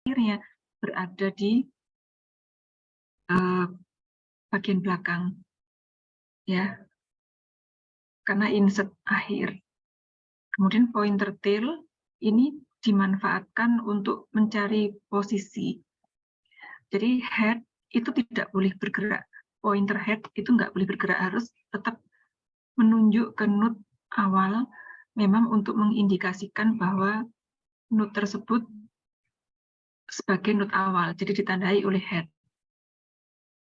akhirnya berada di bagian belakang, ya, karena insert akhir. Kemudian pointer tail ini dimanfaatkan untuk mencari posisi. Jadi head itu tidak boleh bergerak. Pointer head itu nggak boleh bergerak, harus tetap menunjuk ke node awal, memang untuk mengindikasikan bahwa node tersebut sebagai node awal, jadi ditandai oleh head.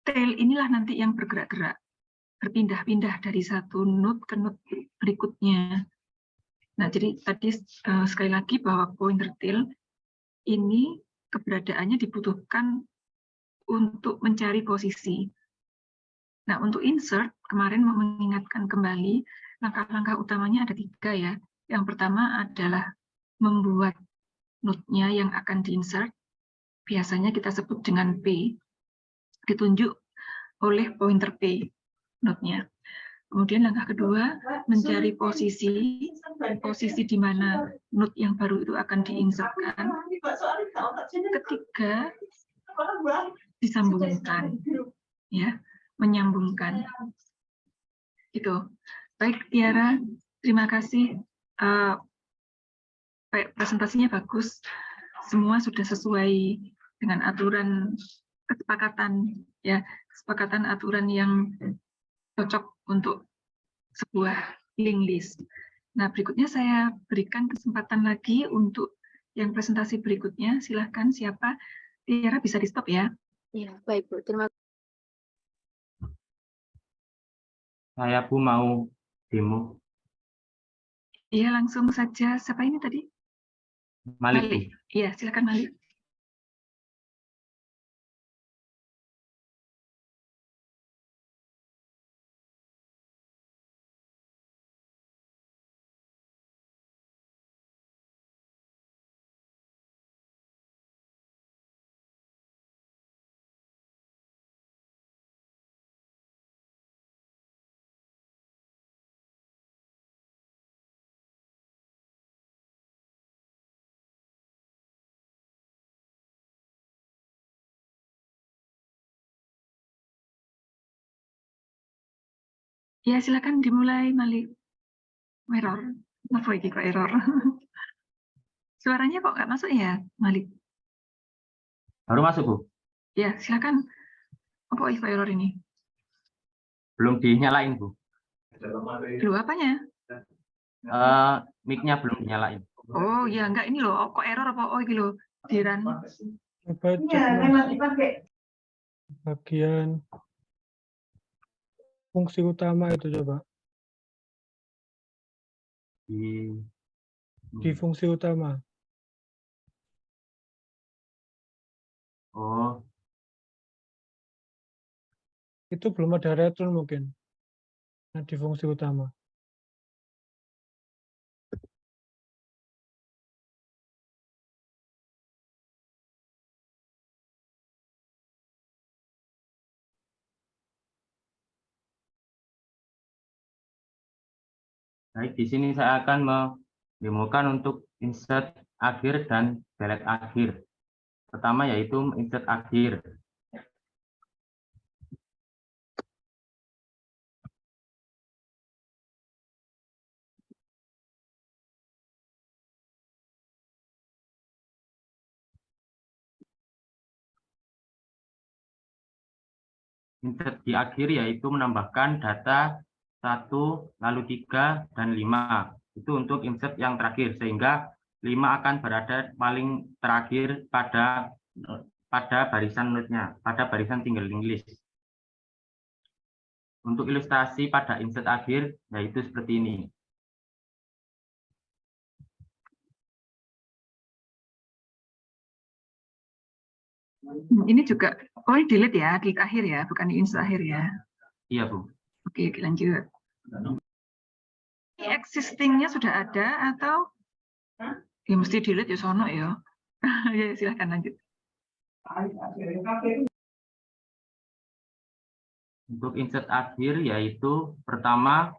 Tail inilah nanti yang bergerak-gerak, berpindah-pindah dari satu node ke node berikutnya. Nah, jadi tadi sekali lagi bahwa pointer tail ini keberadaannya dibutuhkan untuk mencari posisi. Nah, untuk insert, kemarin mau mengingatkan kembali, langkah-langkah utamanya ada 3 ya. Yang pertama adalah membuat node-nya yang akan diinsert, biasanya kita sebut dengan P, ditunjuk oleh pointer P node-nya. Kemudian langkah kedua, mencari posisi di mana node yang baru itu akan diinsertkan. Ketiga, disambungkan, ya, menyambungkan. Itu. Baik, Tiara, terima kasih. Presentasinya bagus. Semua sudah sesuai dengan aturan kesepakatan, ya, kesepakatan aturan yang cocok untuk sebuah link list. Nah, berikutnya saya berikan kesempatan lagi untuk yang presentasi berikutnya. Silahkan, siapa? Tiara bisa di stop ya. Iya, baik Bu. Terima kasih. Saya Bu mau demo. Iya, langsung saja. Siapa ini tadi? Malik. Iya, silakan Malik. Ya, silakan dimulai, Malik. Error. Apa ini kok error? Suaranya kok nggak masuk ya, Malik? Baru masuk, Bu? Ya, silakan. Apa error ini? Belum dinyalain, Bu. Loh, apanya? Mic-nya belum dinyalain. Oh, ya enggak ini loh. Kok error apa? Oh, ini loh. Diran. Coba cek bagian fungsi utama itu coba. Di fungsi utama. Oh. Itu belum ada return mungkin. Nah, di fungsi utama. Baik, di sini saya akan mendemokan untuk insert akhir dan delete akhir. Pertama yaitu insert akhir. Insert di akhir yaitu menambahkan data 1, lalu 3, dan 5. Itu untuk insert yang terakhir, sehingga 5 akan berada paling terakhir pada barisan node-nya, pada barisan single link list. Untuk ilustrasi pada insert akhir, yaitu seperti ini. Ini juga, oh ini delete ya, delete akhir ya, bukan di insert akhir ya. Iya, Bu. Oke, lanjut. Ini existing-nya sudah ada atau? Ya mesti delete ya sono ya. Ya, silahkan lanjut. Untuk insert akhir yaitu pertama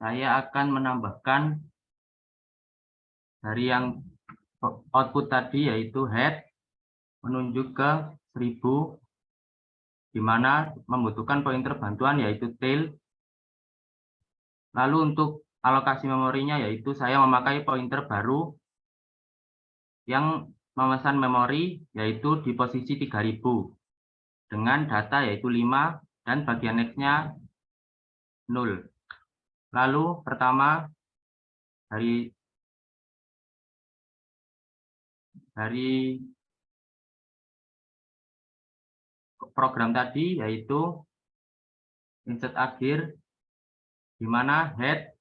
saya akan menambahkan dari yang output tadi yaitu head menunjuk ke 1000, di mana membutuhkan pointer bantuan yaitu tail. Lalu untuk alokasi memorinya yaitu saya memakai pointer baru yang memesan memori yaitu di posisi 3000 dengan data yaitu 5 dan bagian next-nya 0. Lalu pertama dari program tadi yaitu insert akhir, di mana head,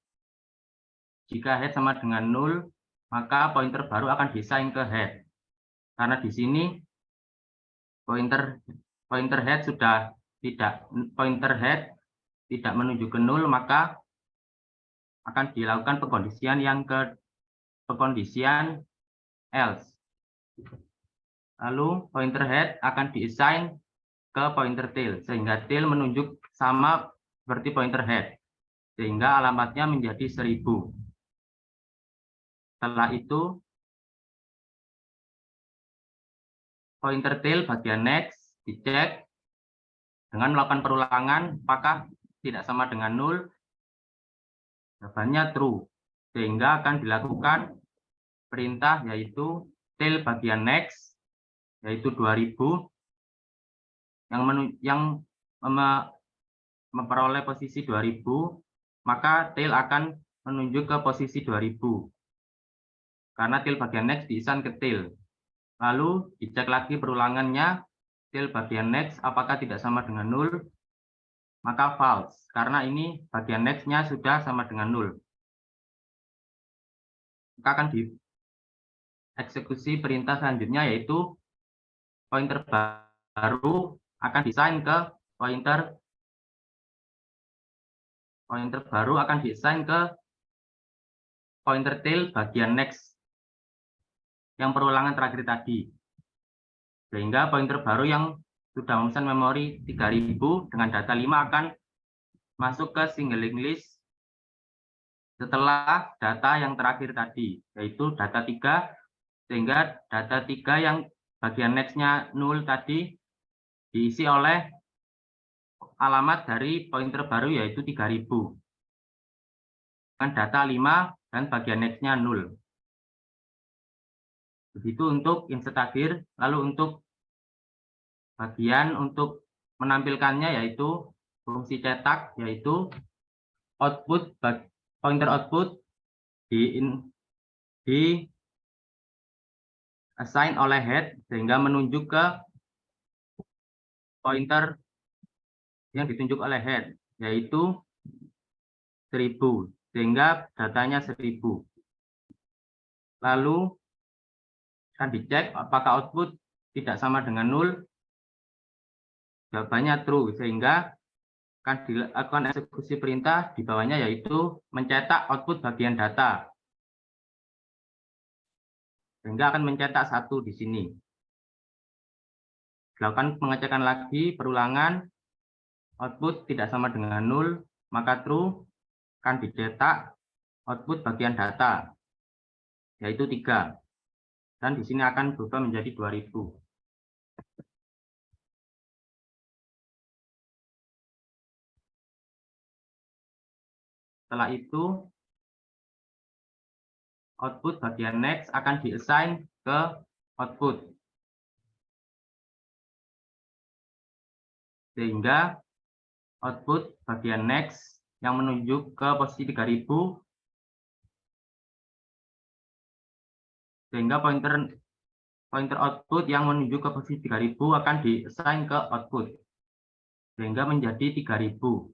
jika head sama dengan 0 maka pointer baru akan diassign ke head. Karena di sini pointer head tidak menuju ke 0, maka akan dilakukan pengkondisian pengkondisian else. Lalu pointer head akan diassign ke pointer tail, sehingga tail menunjuk sama seperti pointer head, sehingga alamatnya menjadi 1000. Setelah itu pointer tail bagian next dicek dengan melakukan perulangan apakah tidak sama dengan 0, jawabannya true, sehingga akan dilakukan perintah yaitu tail bagian next yaitu 2000 yang memperoleh posisi 2000, maka tail akan menunjuk ke posisi 2000 karena tail bagian next diassign ke tail. Lalu dicek lagi perulangannya, tail bagian next apakah tidak sama dengan 0, maka false karena ini bagian next-nya sudah sama dengan 0. Maka akan dieksekusi perintah selanjutnya yaitu pointer baru akan diassign ke pointer tail bagian next yang perulangan terakhir tadi, sehingga pointer baru yang sudah memesan memori 3000 dengan data 5 akan masuk ke single linked list setelah data yang terakhir tadi yaitu data 3, sehingga data 3 yang bagian next-nya 0 tadi diisi oleh alamat dari pointer baru yaitu 3000 dengan data 5 dan bagian next-nya 0. Begitu untuk insert akhir. Lalu untuk bagian untuk menampilkannya yaitu fungsi cetak, yaitu output pointer output di assign oleh head sehingga menunjuk ke pointer yang ditunjuk oleh head yaitu 1000, sehingga datanya 1000. Lalu akan dicek apakah output tidak sama dengan 0, jawabannya true, sehingga akan dilakukan eksekusi perintah di bawahnya yaitu mencetak output bagian data, sehingga akan mencetak 1 di sini. Dilakukan pengecekan lagi, perulangan, output tidak sama dengan 0, maka true, akan dicetak output bagian data yaitu 3, dan di sini akan berubah menjadi 2000. Setelah itu output bagian next akan diassign ke output, sehingga output bagian next yang menunjuk ke posisi 3000, sehingga pointer output yang menuju ke posisi 3000 akan diassign ke output, sehingga menjadi 3000.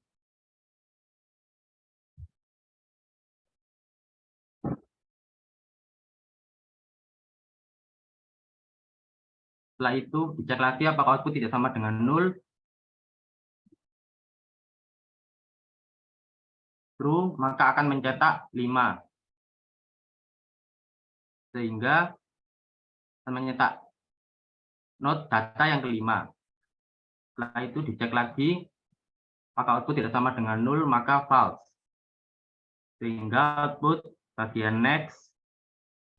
Setelah itu dicek lagi apakah output tidak sama dengan 0. True, maka akan mencetak 5. Sehingga akan mencetak node data yang kelima. Setelah itu dicek lagi apakah output tidak sama dengan 0, maka false. Sehingga output bagian next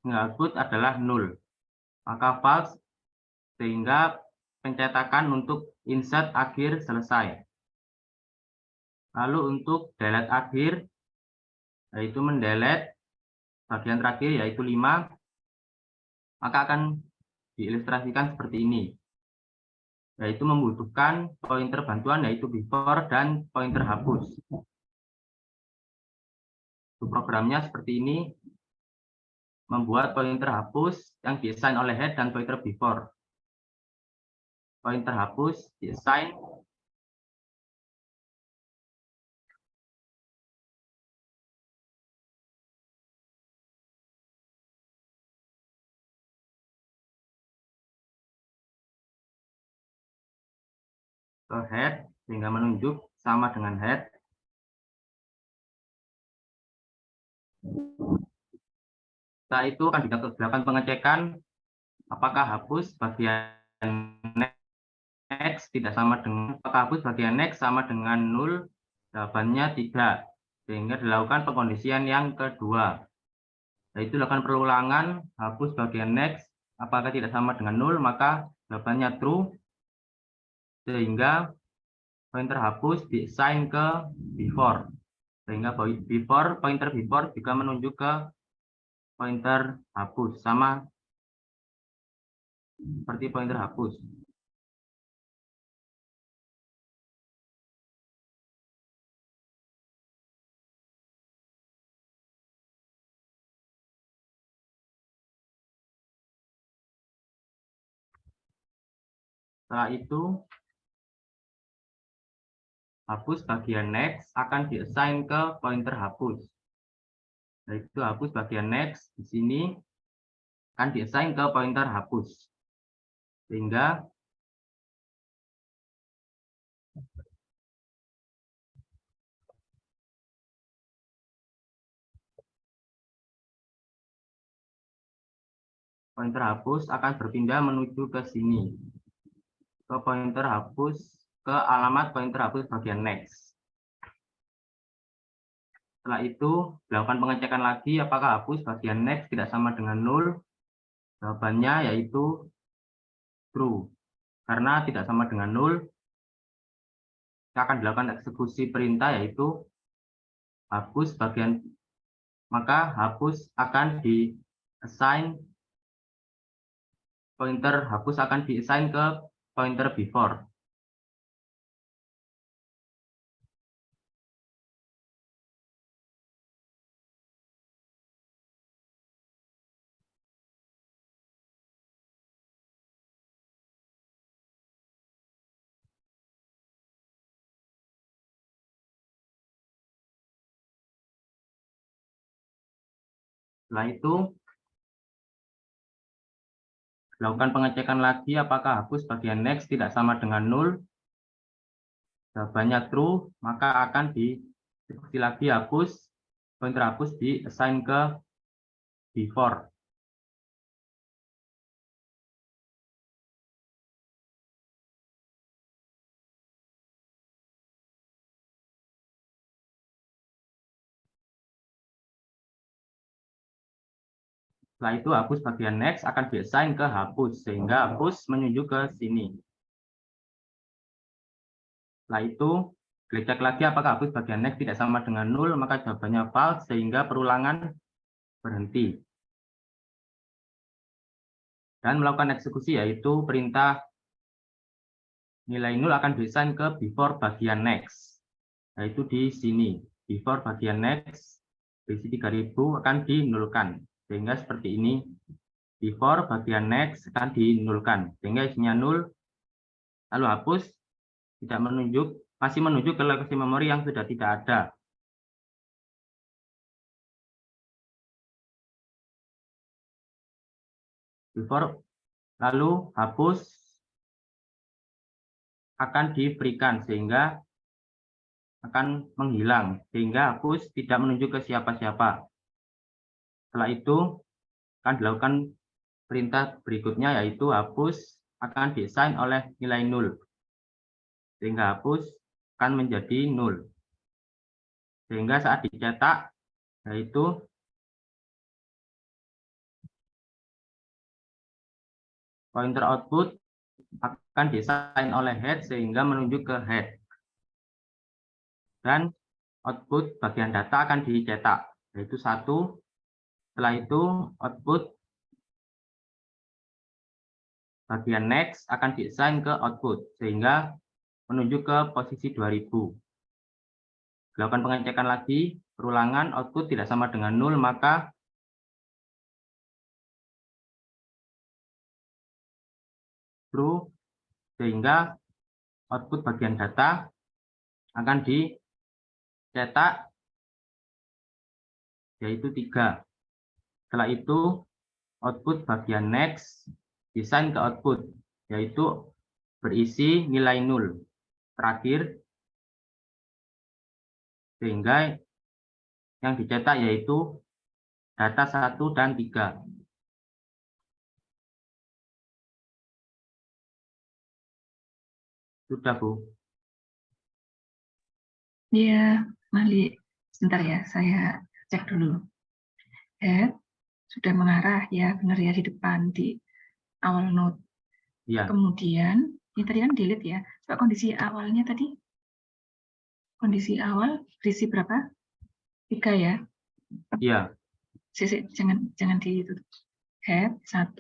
output adalah 0. Maka false, sehingga pencetakan untuk insert akhir selesai. Lalu untuk delete akhir, yaitu mendelete bagian terakhir yaitu 5, maka akan diilustrasikan seperti ini, yaitu membutuhkan pointer bantuan yaitu before dan pointer hapus. Programnya seperti ini, membuat pointer hapus yang diassign oleh head dan pointer before. Pointer hapus diassign ke head sehingga menunjuk sama dengan head. Setelah itu akan dilakukan pengecekan apakah hapus bagian next tidak sama dengan, apakah hapus bagian next sama dengan 0. Jawabannya tidak, sehingga dilakukan pengkondisian yang kedua, yaitu dilakukan perulangan hapus bagian next apakah tidak sama dengan 0, maka jawabannya true, sehingga pointer hapus diassign ke before, sehingga pointer before juga menunjuk ke pointer hapus, sama seperti pointer hapus. Setelah itu, hapus bagian next akan diassign ke pointer hapus. Yaitu hapus bagian next di sini akan diassign ke pointer hapus. Sehingga pointer hapus akan berpindah menuju ke sini. Ke pointer hapus, ke alamat pointer hapus bagian next. Setelah itu, dilakukan pengecekan lagi apakah hapus bagian next tidak sama dengan 0. Jawabannya yaitu true. Karena tidak sama dengan 0, akan dilakukan eksekusi perintah yaitu hapus bagian, maka hapus akan di-assign, pointer hapus akan di-assign ke pointer before. Setelah itu, lakukan pengecekan lagi apakah hapus bagian next tidak sama dengan 0. Jawabannya true, maka akan dieksekusi lagi hapus, pointer hapus di-assign ke before. Setelah itu hapus bagian next akan di-assign ke hapus, sehingga hapus menunjuk ke sini. Setelah itu, cek lagi apakah hapus bagian next tidak sama dengan 0, maka jawabannya false, sehingga perulangan berhenti. Dan melakukan eksekusi, yaitu perintah nilai 0 akan di-assign ke before bagian next, yaitu di sini. Before bagian next, berisi 3000 akan dinulkan. Sehingga seperti ini, before bagian next akan dinulkan, sehingga isinya 0, lalu hapus tidak menunjuk, masih menunjuk ke lokasi memori yang sudah tidak ada. Before, lalu hapus akan diberikan, sehingga akan menghilang, sehingga hapus tidak menunjuk ke siapa-siapa. Setelah itu, akan dilakukan perintah berikutnya, yaitu hapus akan di-assign oleh nilai 0. Sehingga hapus akan menjadi 0. Sehingga saat dicetak, yaitu Pointer output akan diassign oleh head sehingga menunjuk ke head. Dan output bagian data akan dicetak, yaitu 1. Setelah itu output bagian next akan diassign ke output sehingga menunjuk ke posisi 2000. Dilakukan pengecekan lagi, perulangan output tidak sama dengan 0, maka true sehingga output bagian data akan dicetak yaitu 3. Setelah itu output bagian next desain ke output yaitu berisi nilai 0 terakhir sehingga yang dicetak yaitu data 1 dan 3. Sudah, Bu. Ya, Mali. Sebentar ya, saya cek dulu. Head sudah mengarah ya, benar ya, di depan, di awal node. Iya, Kemudian, ini tadi kan delete ya. Coba kondisi awalnya tadi. Kondisi awal berisi berapa? 3 ya. iya, Jangan ditutup. Head 1,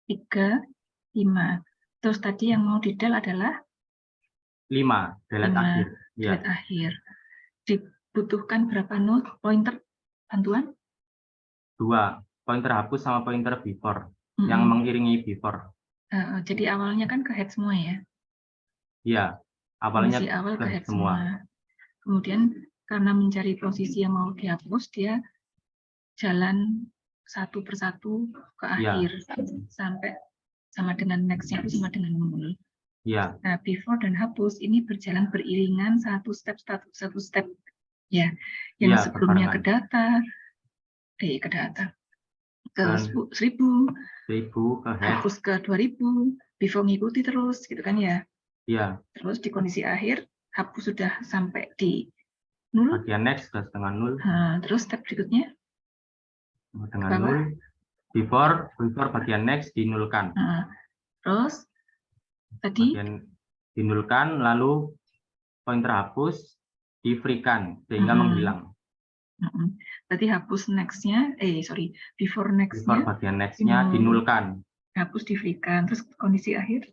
3, 5. Terus tadi yang mau di del adalah 5 delete 5, akhir. Iya, delete akhir. Dibutuhkan berapa node pointer bantuan? 2. Pointer hapus sama pointer before yang mengiringi before. Jadi awalnya kan ke head semua ya. Iya, awalnya Kondisi awal ke ke head semua. semua. Kemudian karena mencari posisi yang mau dihapus, dia jalan satu persatu ke Iya. akhir sampai sama dengan next-nya itu sama dengan 0. Iya, Nah, before dan hapus ini berjalan beriringan satu step ya. Yang Iya, sebelumnya ke berbarengan. data ke Dan 1000, 1000 ke head. hapus ke 2000, before ngikuti terus gitu kan ya. Iya, Terus di kondisi akhir hapus sudah sampai di 0. bagian next sudah setengah 0 Nah, terus step berikutnya dengan ke bawah. 0. Before bagian next dinulkan. Nah, terus tadi Bagian dinulkan lalu pointer hapus di free-kan sehingga menghilang. Tadi hapus next-nya, before Before next-nya bagian next-nya dinulkan. hapus di free-kan. Terus kondisi akhir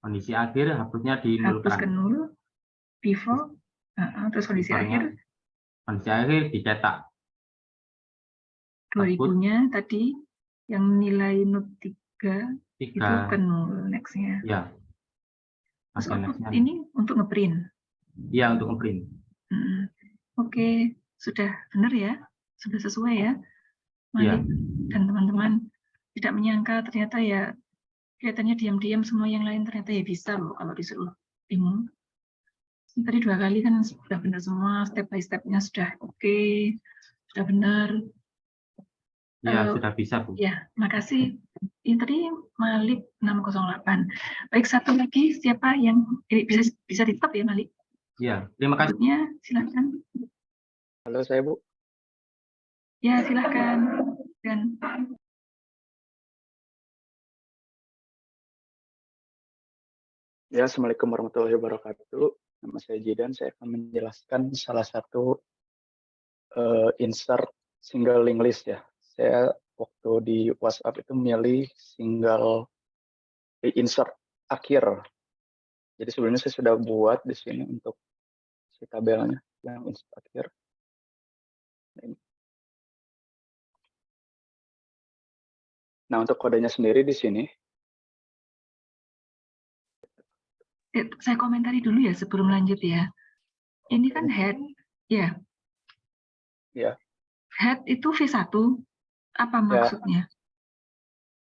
Kondisi akhir hapusnya hapus ke dinulkan. 0, before, terus kondisi Before-nya, akhir kondisi akhir dicetak. 2000-nya tadi yang nilai node 3 itu 3. ke 0 next-nya. Ya. Terus Bagian output next-nya. ini untuk ngeprint. Iya, untuk ngeprint. Oke, sudah benar ya? Sudah sesuai ya? Iya. Malik dan teman-teman tidak menyangka ternyata ya kelihatannya diam-diam, semua yang lain ternyata ya bisa loh kalau disuruh bingung. Tadi 2 kali kan sudah benar semua, step by step-nya sudah oke, sudah benar. Iya, sudah bisa, Bu. Ya, makasih. Ini tadi Malik 608. Baik, satu lagi siapa yang bisa di-stop ya Malik? Iya, terima kasih. Berikutnya silakan. Halo, saya Bu. Ya, silakan. Dan Ya, Assalamualaikum warahmatullahi wabarakatuh. Nama saya Jidan, saya akan menjelaskan salah satu insert single link list ya. Saya waktu di WhatsApp itu milih single insert akhir. Jadi sebelumnya saya sudah buat di sini untuk si tabelnya yang insert akhir. Nah, untuk kodenya sendiri di sini. saya komentari dulu ya sebelum lanjut ya. Ini kan head, ya. Ya. Head itu V1, apa maksudnya?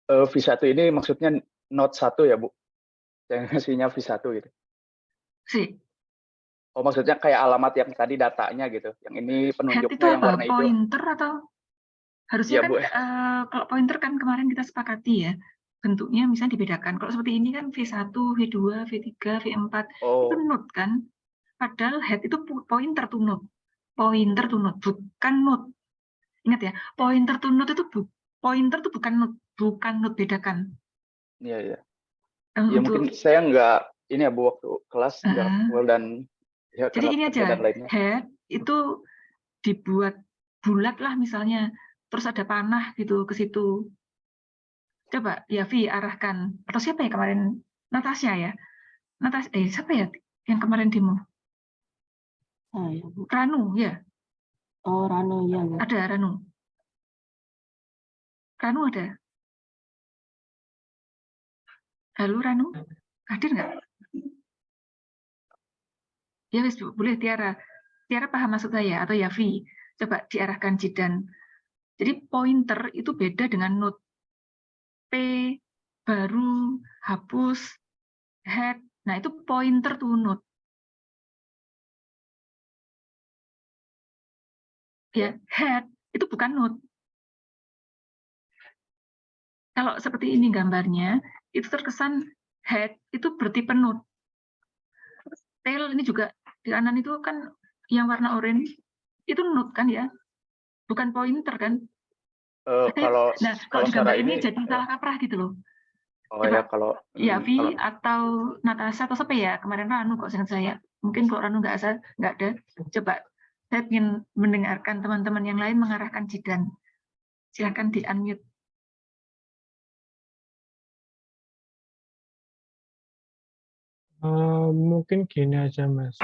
V1 ini maksudnya node 1 ya, Bu? Yang ngasihnya V1 gitu. Oh, maksudnya kayak alamat yang tadi datanya gitu. Yang ini penunjuknya yang warna hijau. Pointer atau harusnya Ya, kan Bu. kalau pointer kan kemarin kita sepakati ya. Bentuknya misalnya dibedakan. Kalau seperti ini kan V1, V2, V3, V4 itu node kan. Padahal head itu pointer to node. Pointer to node, bukan node. Ingat ya, pointer to node itu pointer itu bukan node, bedakan. Iya, iya. Untuk Ya mungkin saya nggak ini ya Bu, waktu kelas nggak full dan ya jadi karena ini kerja aja, dan lainnya. head itu dibuat bulat lah misalnya, terus ada panah gitu ke situ. Coba Yavi arahkan, atau siapa ya kemarin? Natasha ya? Siapa ya yang kemarin demo? Ah, ya, Bu. Ranu ya? Oh, Rano, ya, Bu. Ada Ranu. Ranu ada? Halo Ranu, hadir nggak? Ya wis, Bu. Boleh Tiara. Tiara paham maksud saya atau Yavi? Coba diarahkan Jidan. Jadi pointer itu beda dengan note. P baru hapus head. Nah, itu pointer to note. Ya, head itu bukan note. Kalau seperti ini gambarnya, itu terkesan head itu bertipe note. Tail ini juga di kanan itu kan yang warna orange itu note kan ya, bukan pointer kan? Kalau Nah, kalau di secara gambar ini ini, jadi salah kaprah gitu loh. oh ya kalau Yavi atau Natasha atau siapa ya kemarin Ranu kok seingat saya. Mungkin kalau Ranu nggak ada. Coba saya ingin mendengarkan teman-teman yang lain mengarahkan Jidan. Silakan di unmute. Mungkin gini aja, Mas.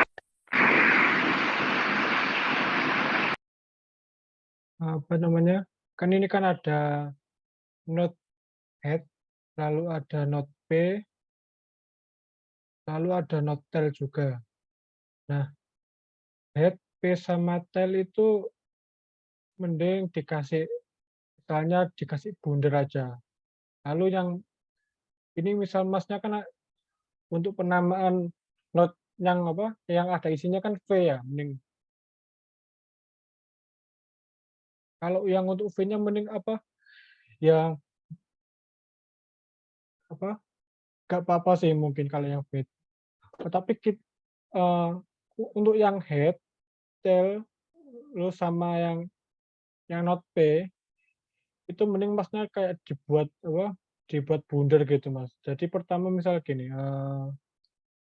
Apa namanya? Kan ini kan ada note head, lalu ada note P, lalu ada note tail juga. Nah, head, P sama tail itu mending dikasih, misalnya dikasih bundar aja. Lalu yang ini misal Masnya kan untuk penamaan note yang apa? Yang ada isinya kan V ya, mending. Kalau yang untuk V-nya mending apa? Yang apa? Gak apa-apa sih mungkin kalau yang V. Tetapi untuk yang head, tail, terus sama yang note P, itu mending Masnya kayak dibuat apa? Dibuat bundar gitu, Mas. Jadi pertama misal gini,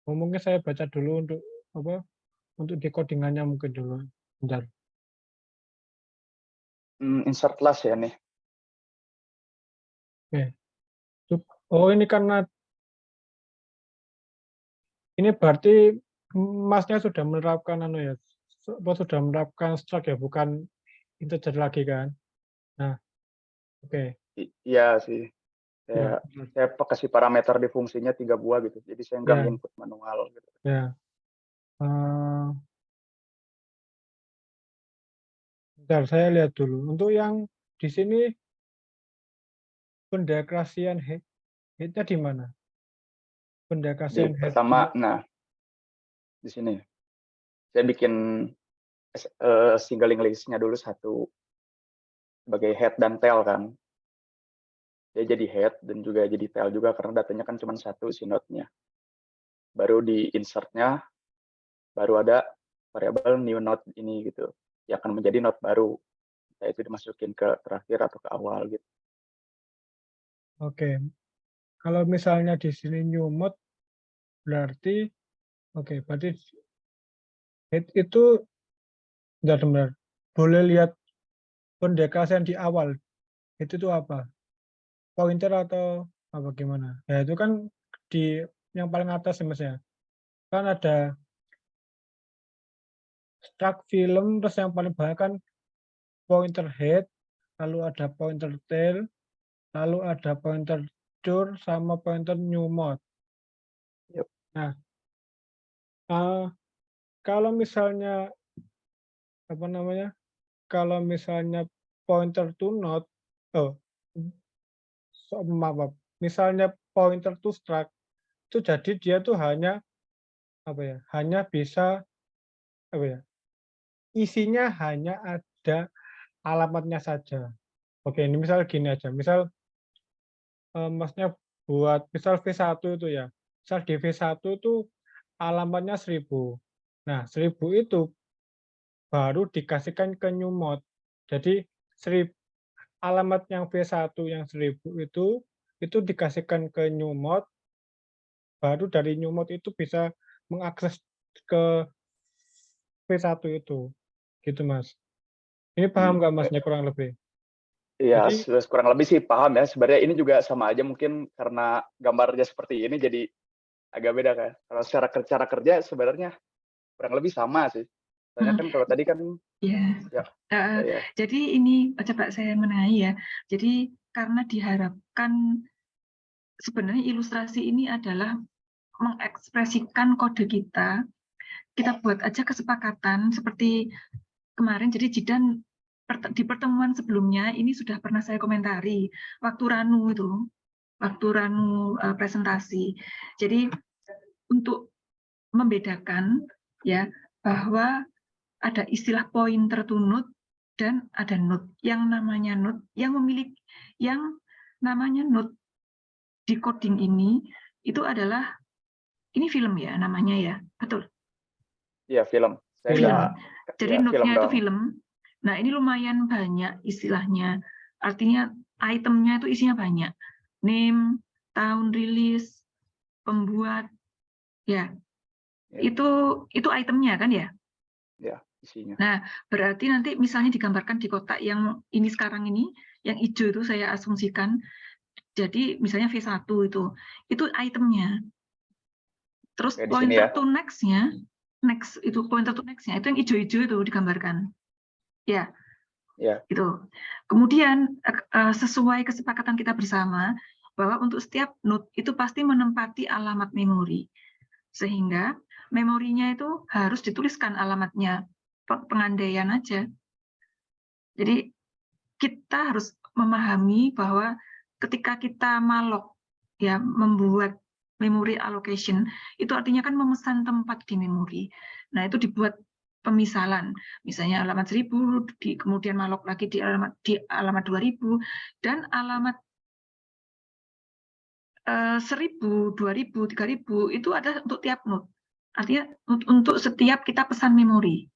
mungkin saya baca dulu untuk apa? Untuk decodingannya mungkin dulu. Bentar. insert last ya nih. Oke. Oh, ini karena ini berarti Masnya sudah menerapkan ya, sudah menerapkan struct ya, bukan integer lagi kan? Nah, oke. Iya sih. Ya, Saya kasih parameter di fungsinya 3 buah gitu. Jadi saya nggak ya, input manual gitu. ya. Bentar, saya lihat dulu. Untuk yang di sini pendekrasian head-nya di mana? Pendekrasian Jadi head. pertama, nah di sini saya bikin singling list-nya dulu satu sebagai head dan tail kan. Dia jadi head dan juga jadi tail juga karena datanya kan cuma satu si node-nya. Baru di insert-nya baru ada variabel new node ini gitu. Yang akan menjadi node baru. Nah, itu dimasukin ke terakhir atau ke awal gitu. Oke. Kalau misalnya di sini new mode berarti berarti head itu benar-benar boleh lihat pendekrasian di awal. Itu apa? Pointer atau apa gimana? Ya itu kan di yang paling atas ya Mas ya. Kan ada struct film, terus yang paling banyak kan pointer head, lalu ada pointer tail, lalu ada pointer cur sama pointer new mode. Yep. Nah, kalau misalnya apa namanya? Kalau misalnya pointer to node, maaf, misalnya pointer to struct itu jadi dia tuh hanya apa ya? Hanya bisa apa ya? Isinya hanya ada alamatnya saja. Oke, ini misal gini aja. Misal Masnya buat misal V1 itu ya. Misal di V1 itu alamatnya 1000. Nah, 1000 itu baru dikasihkan ke new mode. Jadi alamat yang V1 yang 1000 itu itu dikasihkan ke new mode, baru dari new mode itu bisa mengakses ke V1 itu, gitu Mas. Ini paham nggak Masnya kurang lebih? Iya, Jadi kurang lebih sih paham ya. Sebenarnya ini juga sama aja mungkin karena gambarnya seperti ini jadi agak beda kan. Kalau secara cara kerja sebenarnya kurang lebih sama sih. Soalnya kan kalau tadi kan Ya. ya, ya. Jadi ini coba saya menengahi ya. Jadi karena diharapkan sebenarnya ilustrasi ini adalah mengekspresikan kode kita. Kita buat aja kesepakatan seperti kemarin. Jadi Jidan di pertemuan sebelumnya ini sudah pernah saya komentari waktu Ranu presentasi. Jadi untuk membedakan ya bahwa ada istilah pointer to node dan ada node. Yang namanya node yang namanya node decoding ini itu adalah ini film ya namanya ya, betul? Iya, film. Film. Jadi ya, node-nya itu dong. film. Nah, ini lumayan banyak istilahnya. Artinya itemnya itu isinya banyak. Name, tahun rilis, pembuat, ya. Itu itemnya kan ya? Ya, isinya. Nah, berarti nanti misalnya digambarkan di kotak yang ini sekarang ini, yang hijau itu saya asumsikan. Jadi misalnya V1 itu itemnya. Terus Kayak di sini pointer ya. to next-nya, next itu pointer to next-nya itu yang hijau-hijau itu digambarkan. Ya. Ya. Itu. Kemudian sesuai kesepakatan kita bersama bahwa untuk setiap node itu pasti menempati alamat memori. Sehingga memorinya itu harus dituliskan alamatnya. Pengandaian aja. Jadi kita harus memahami bahwa ketika kita malloc ya membuat memory allocation itu artinya kan memesan tempat di memori. Nah, itu dibuat pemisalan. Misalnya alamat 1000 kemudian malloc lagi di alamat 2000 dan alamat 1000, 2000, 3000 itu ada untuk tiap node. Artinya untuk setiap kita pesan memori.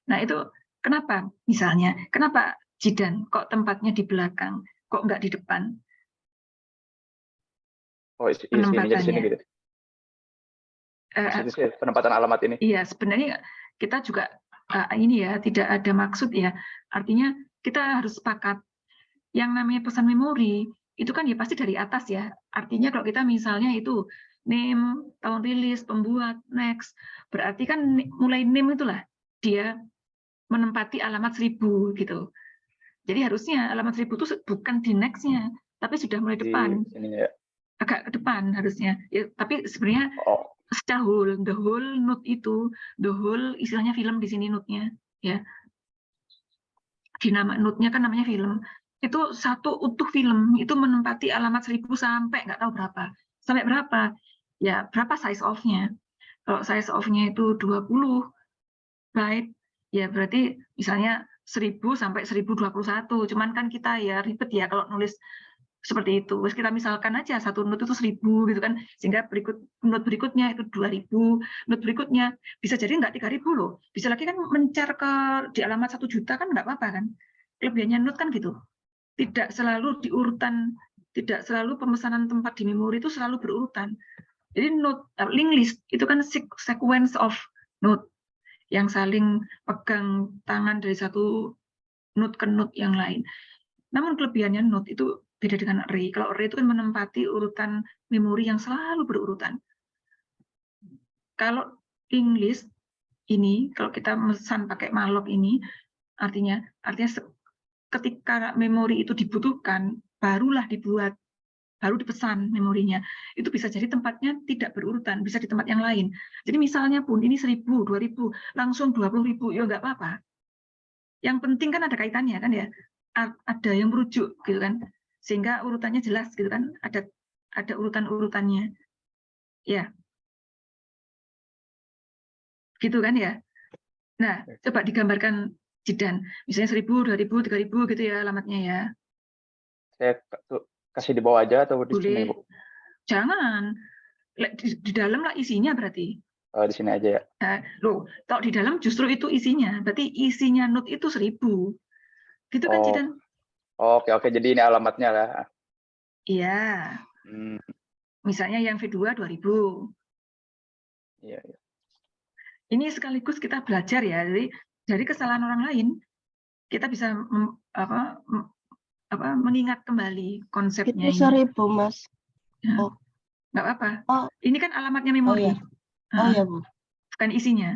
Nah, itu kenapa? Misalnya, kenapa Jidan kok tempatnya di belakang, kok nggak di depan? Oh, isinya di sini gitu. Maksudnya sih penempatan alamat ini. Iya, sebenarnya kita juga ini ya tidak ada maksud ya. Artinya kita harus sepakat yang namanya pesan memori itu kan ya pasti dari atas ya. Artinya kalau kita misalnya itu name, tahun rilis, pembuat, next, berarti kan mulai name itulah dia menempati alamat 1000 gitu. Jadi harusnya alamat 1000 itu bukan di next-nya, tapi sudah mulai depan. Ya. Agak ke depan harusnya. Ya, tapi sebenarnya secara the whole node itu, the whole istilahnya film di sini node-nya, ya. Di nama node-nya kan namanya film. Itu satu utuh film itu menempati alamat 1000 sampai nggak tahu berapa. Sampai berapa? Ya, berapa size of-nya? Kalau size of-nya itu 20 byte, ya berarti misalnya 1000 sampai 1021. Cuman kan kita ya ribet ya kalau nulis seperti itu. Terus kita misalkan aja satu node itu 1000 gitu kan, sehingga node berikutnya itu 2000, node berikutnya bisa jadi nggak 3000 loh. Bisa lagi kan mencar ke di alamat 1 juta kan nggak apa-apa kan. Kelebihannya node kan gitu. Tidak selalu diurutan, tidak selalu pemesanan tempat di memori itu selalu berurutan. Jadi node linked list itu kan sequence of node yang saling pegang tangan dari satu node ke node yang lain. Namun kelebihannya node itu beda dengan array. Kalau array itu kan menempati urutan memori yang selalu berurutan. Kalau linked list ini, kalau kita mesan pakai malloc ini, artinya ketika memori itu dibutuhkan, barulah dibuat, baru dipesan memorinya. Itu bisa jadi tempatnya tidak berurutan, bisa di tempat yang lain. Jadi misalnya pun ini 1000, 2000, langsung 20.000, ya nggak apa-apa. Yang penting kan ada kaitannya kan ya, ada yang merujuk gitu kan, sehingga urutannya jelas gitu kan, ada urutan-urutannya, ya, gitu kan ya. Nah, coba digambarkan Jidan, misalnya 1000, 2000, 3000 gitu ya alamatnya ya. Saya kasih di bawah aja atau di sini, Bu? Jangan, di dalam lah isinya berarti. Di sini aja ya. Loh, kalau di dalam justru itu isinya, berarti isinya node itu 1000. Gitu kan, Jidan? Oke, jadi ini alamatnya lah. Iya. Misalnya yang V2 2000. Iya, iya. Ini sekaligus kita belajar ya, jadi dari kesalahan orang lain kita bisa mengingat kembali konsepnya Itu ini. 1000, Mas. Ya, Oh. nggak apa-apa. Oh. Ini kan alamatnya memori. Oh iya, Bu. Bukan isinya.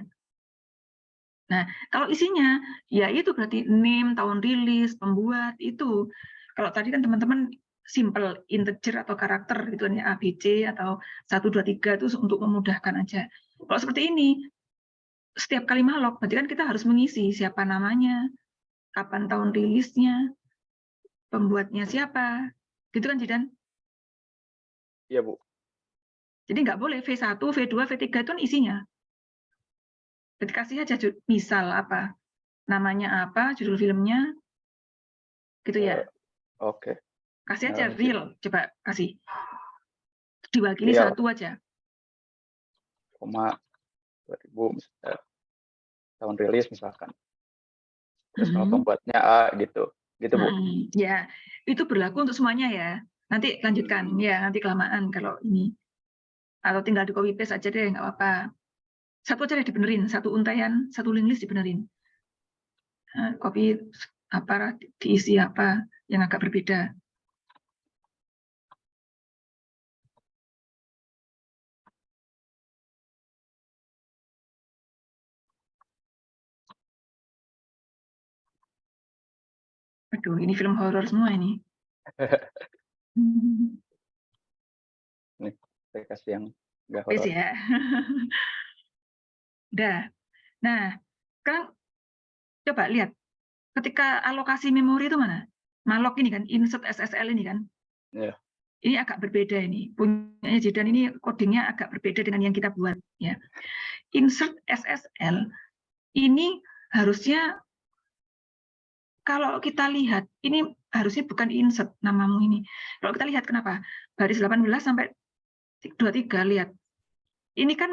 Nah, kalau isinya, ya itu berarti name, tahun rilis, pembuat, itu. Kalau tadi kan teman-teman simple, integer atau karakter, gitu ya, ABC atau 1, 2, 3 itu untuk memudahkan aja. Kalau seperti ini, setiap kali malok, berarti kan kita harus mengisi siapa namanya, kapan tahun rilisnya, pembuatnya siapa, gitu kan, Jidan? Iya, Bu. Jadi nggak boleh V1, V2, V3 itu kan isinya. Jadi kasih aja misal apa, namanya apa, judul filmnya, gitu ya. Oke. Kasih aja Nah, real, coba kasih. Diwakili real. 1 aja. 2000 misalnya, tahun rilis misalkan. Terus nama pembuatnya A gitu. Gitu, Bu. Ya, itu berlaku untuk semuanya ya. Nanti lanjutkan, ya nanti kelamaan kalau ini. Atau tinggal di copy paste aja deh, nggak apa-apa. Satu aja deh dibenerin, satu untaian, satu link list dibenerin. Copy apa, diisi apa yang agak berbeda. Aduh, ini film horor semua ini. Nih, saya kasih yang nggak Wis horor. ya. Udah. Nah, sekarang coba lihat. Ketika alokasi memori itu mana? Malok ini kan, insert SSL ini kan. Yeah. Ini agak berbeda ini. Punyanya Jidan ini codingnya agak berbeda dengan yang kita buat. Ya. Insert SSL ini harusnya, kalau kita lihat, ini harusnya bukan insert namamu ini. Kalau kita lihat kenapa? Baris 18 sampai 23, lihat. Ini kan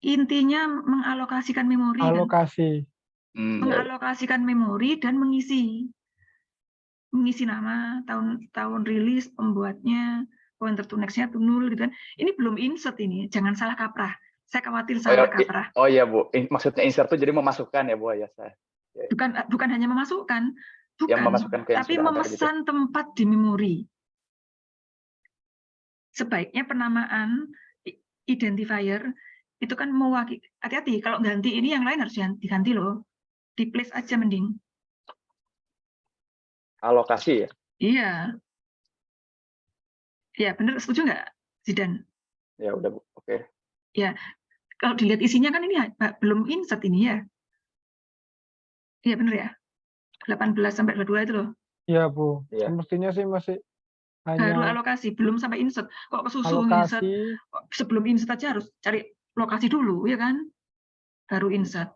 intinya mengalokasikan memori. Alokasi. Kan? Mengalokasikan memori dan mengisi nama, tahun rilis, pembuatnya, pointer to next-nya to null gitu kan. Ini belum insert ini, jangan salah kaprah. Saya khawatir salah kaprah. Oh iya, Bu. Maksudnya insert itu jadi memasukkan ya, Bu ya, saya. Bukan hanya memasukkan, Yang memasukkan ke yang tapi sudah memesan ada gitu. tempat di memori. Sebaiknya penamaan identifier itu kan mewakili, hati-hati kalau ganti ini yang lain harus diganti loh. Di place aja mending. Alokasi ya? Iya. Ya, benar, setuju nggak, Zidan? Ya udah, Bu. Oke. Ya, kalau dilihat isinya kan ini belum insert ini ya. Iya, benar ya. 18 sampai 22 itu loh. Iya, Bu. Ya. Semestinya sih masih Baru hanya alokasi, belum sampai insert. Kok kesusu insert? alokasi. Sebelum insert aja harus cari lokasi dulu, ya kan? Baru insert.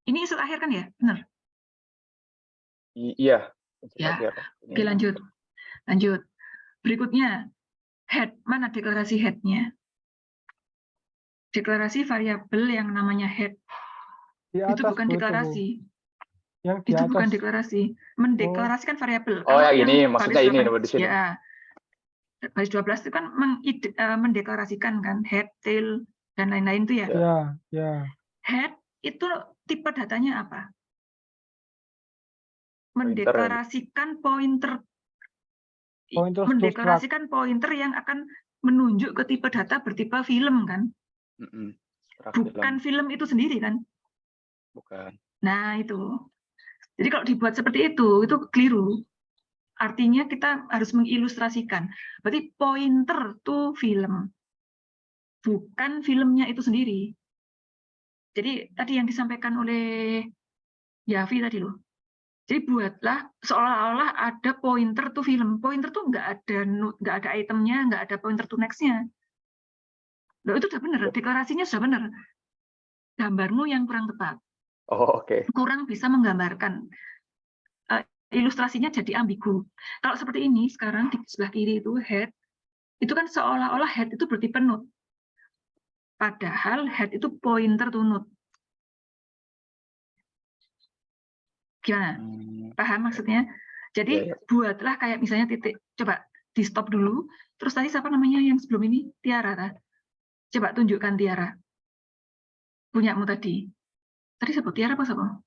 Ini insert akhir kan ya? Benar? Iya. Ya. Oke, lanjut. Berikutnya, head. Mana deklarasi head-nya? Deklarasi variabel yang namanya head. Di atas, Itu bukan Bu, deklarasi. Yang di Itu atas. bukan deklarasi. Mendeklarasikan variabel. Oh, ya ini maksudnya ini di sini. Ya. Baris 12 itu kan mendeklarasikan kan head, tail, dan lain-lain itu ya. Ya. Head itu tipe datanya apa? Mendeklarasikan pointer. Mendeklarasikan pointer yang akan menunjuk ke tipe data bertipe film kan? Bukan film itu sendiri kan? Bukan. Nah itu. Jadi kalau dibuat seperti itu keliru. Artinya kita harus mengilustrasikan. Berarti pointer to film. Bukan filmnya itu sendiri. Jadi tadi yang disampaikan oleh Yavi tadi loh. Jadi buatlah seolah-olah ada pointer to film. Pointer tuh nggak ada itemnya, nggak ada pointer to next-nya. Loh itu sudah benar, deklarasinya sudah benar. Gambarmu yang kurang tepat. Oh, oke. Kurang bisa menggambarkan. Ilustrasinya jadi ambigu. Kalau seperti ini sekarang di sebelah kiri itu head, itu kan seolah-olah head itu bertipe node. Padahal head itu pointer to node. Gimana? Paham maksudnya? Jadi buatlah kayak misalnya titik, coba di stop dulu. Terus tadi siapa namanya yang sebelum ini? Tiara. Coba tunjukkan Tiara. Punyamu tadi. Tadi siapa? Tiara apa siapa?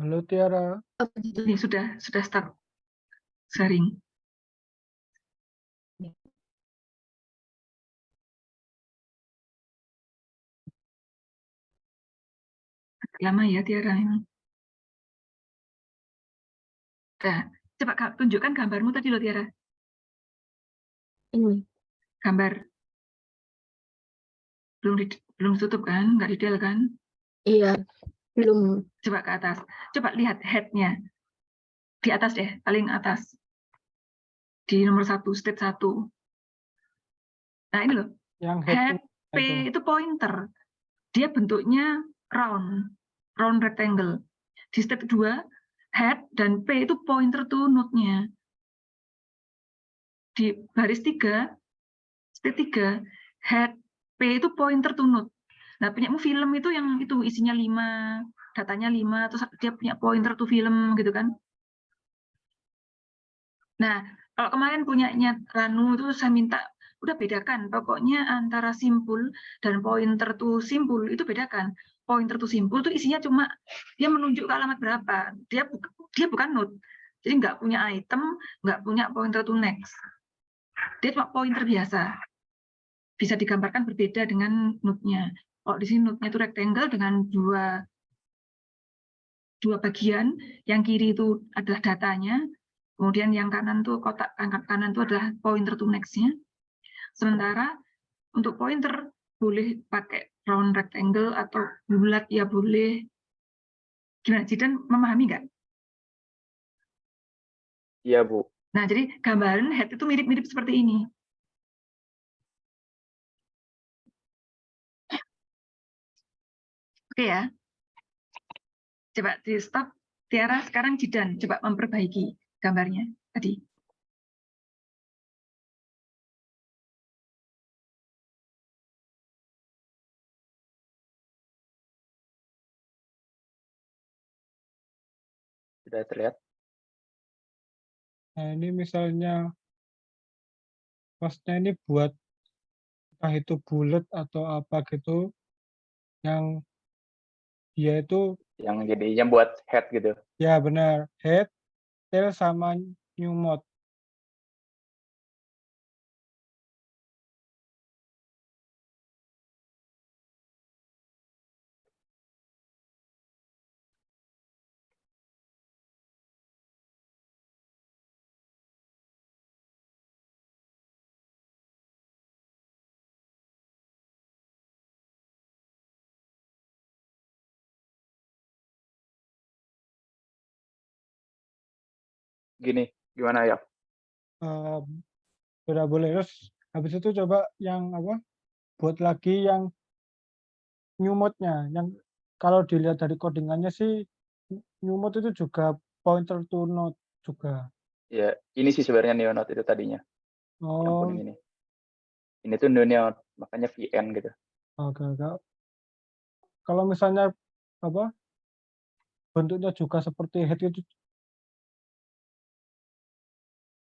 Halo Tiara. Ini sudah start sharing. Lama ya Tiara ini. Nah, coba tunjukkan gambarmu tadi loh Tiara. Ini. Gambar. Belum tutup kan? Nggak detail kan? Iya, belum. Coba ke atas. Coba lihat head-nya. Di atas deh, paling atas. Di nomor 1, state 1. Nah ini loh. Yang Head itu. P itu pointer. Dia bentuknya round rectangle. Di step 2, head dan P itu pointer to node-nya. Di baris 3, step 3, head P itu pointer to node. Nah, punyamu film itu yang itu isinya 5, datanya 5, terus dia punya pointer to film gitu kan. Nah, kalau kemarin punyanya Ranu itu saya minta udah bedakan, pokoknya antara simpul dan pointer to simpul itu bedakan. Pointer to simpul itu isinya cuma dia menunjuk ke alamat berapa, dia bukan node, jadi nggak punya item, nggak punya pointer to next, dia cuma pointer biasa, bisa digambarkan berbeda dengan node-nya. Kalau di sini node-nya itu rectangle dengan dua bagian, yang kiri itu adalah datanya, kemudian yang kanan tuh kotak kanan itu adalah pointer to next-nya. Sementara untuk pointer boleh pakai round rectangle atau bulat ya boleh. Gimana, Jidan memahami nggak? Iya, Bu. Nah, jadi gambaran head itu mirip-mirip seperti ini. Oke ya. Coba di stop. Tiara, sekarang Jidan coba memperbaiki gambarnya tadi. Sudah terlihat? Nah, ini misalnya pasnya ini buat entah itu bulat atau apa gitu, yang dia itu Yang jadinya buat head gitu. ya benar head, tail sama new mode. Gini, gimana ya? Sudah boleh. Terus habis itu coba yang apa? Buat lagi yang new mode-nya. Yang kalau dilihat dari codingannya sih new mode itu juga pointer to node juga. Ya, ini sih sebenarnya neonode itu tadinya. Yang Oh, kuning ini. Ini tuh neonode, makanya VN gitu. oke. Kalau misalnya apa? Bentuknya juga seperti head itu,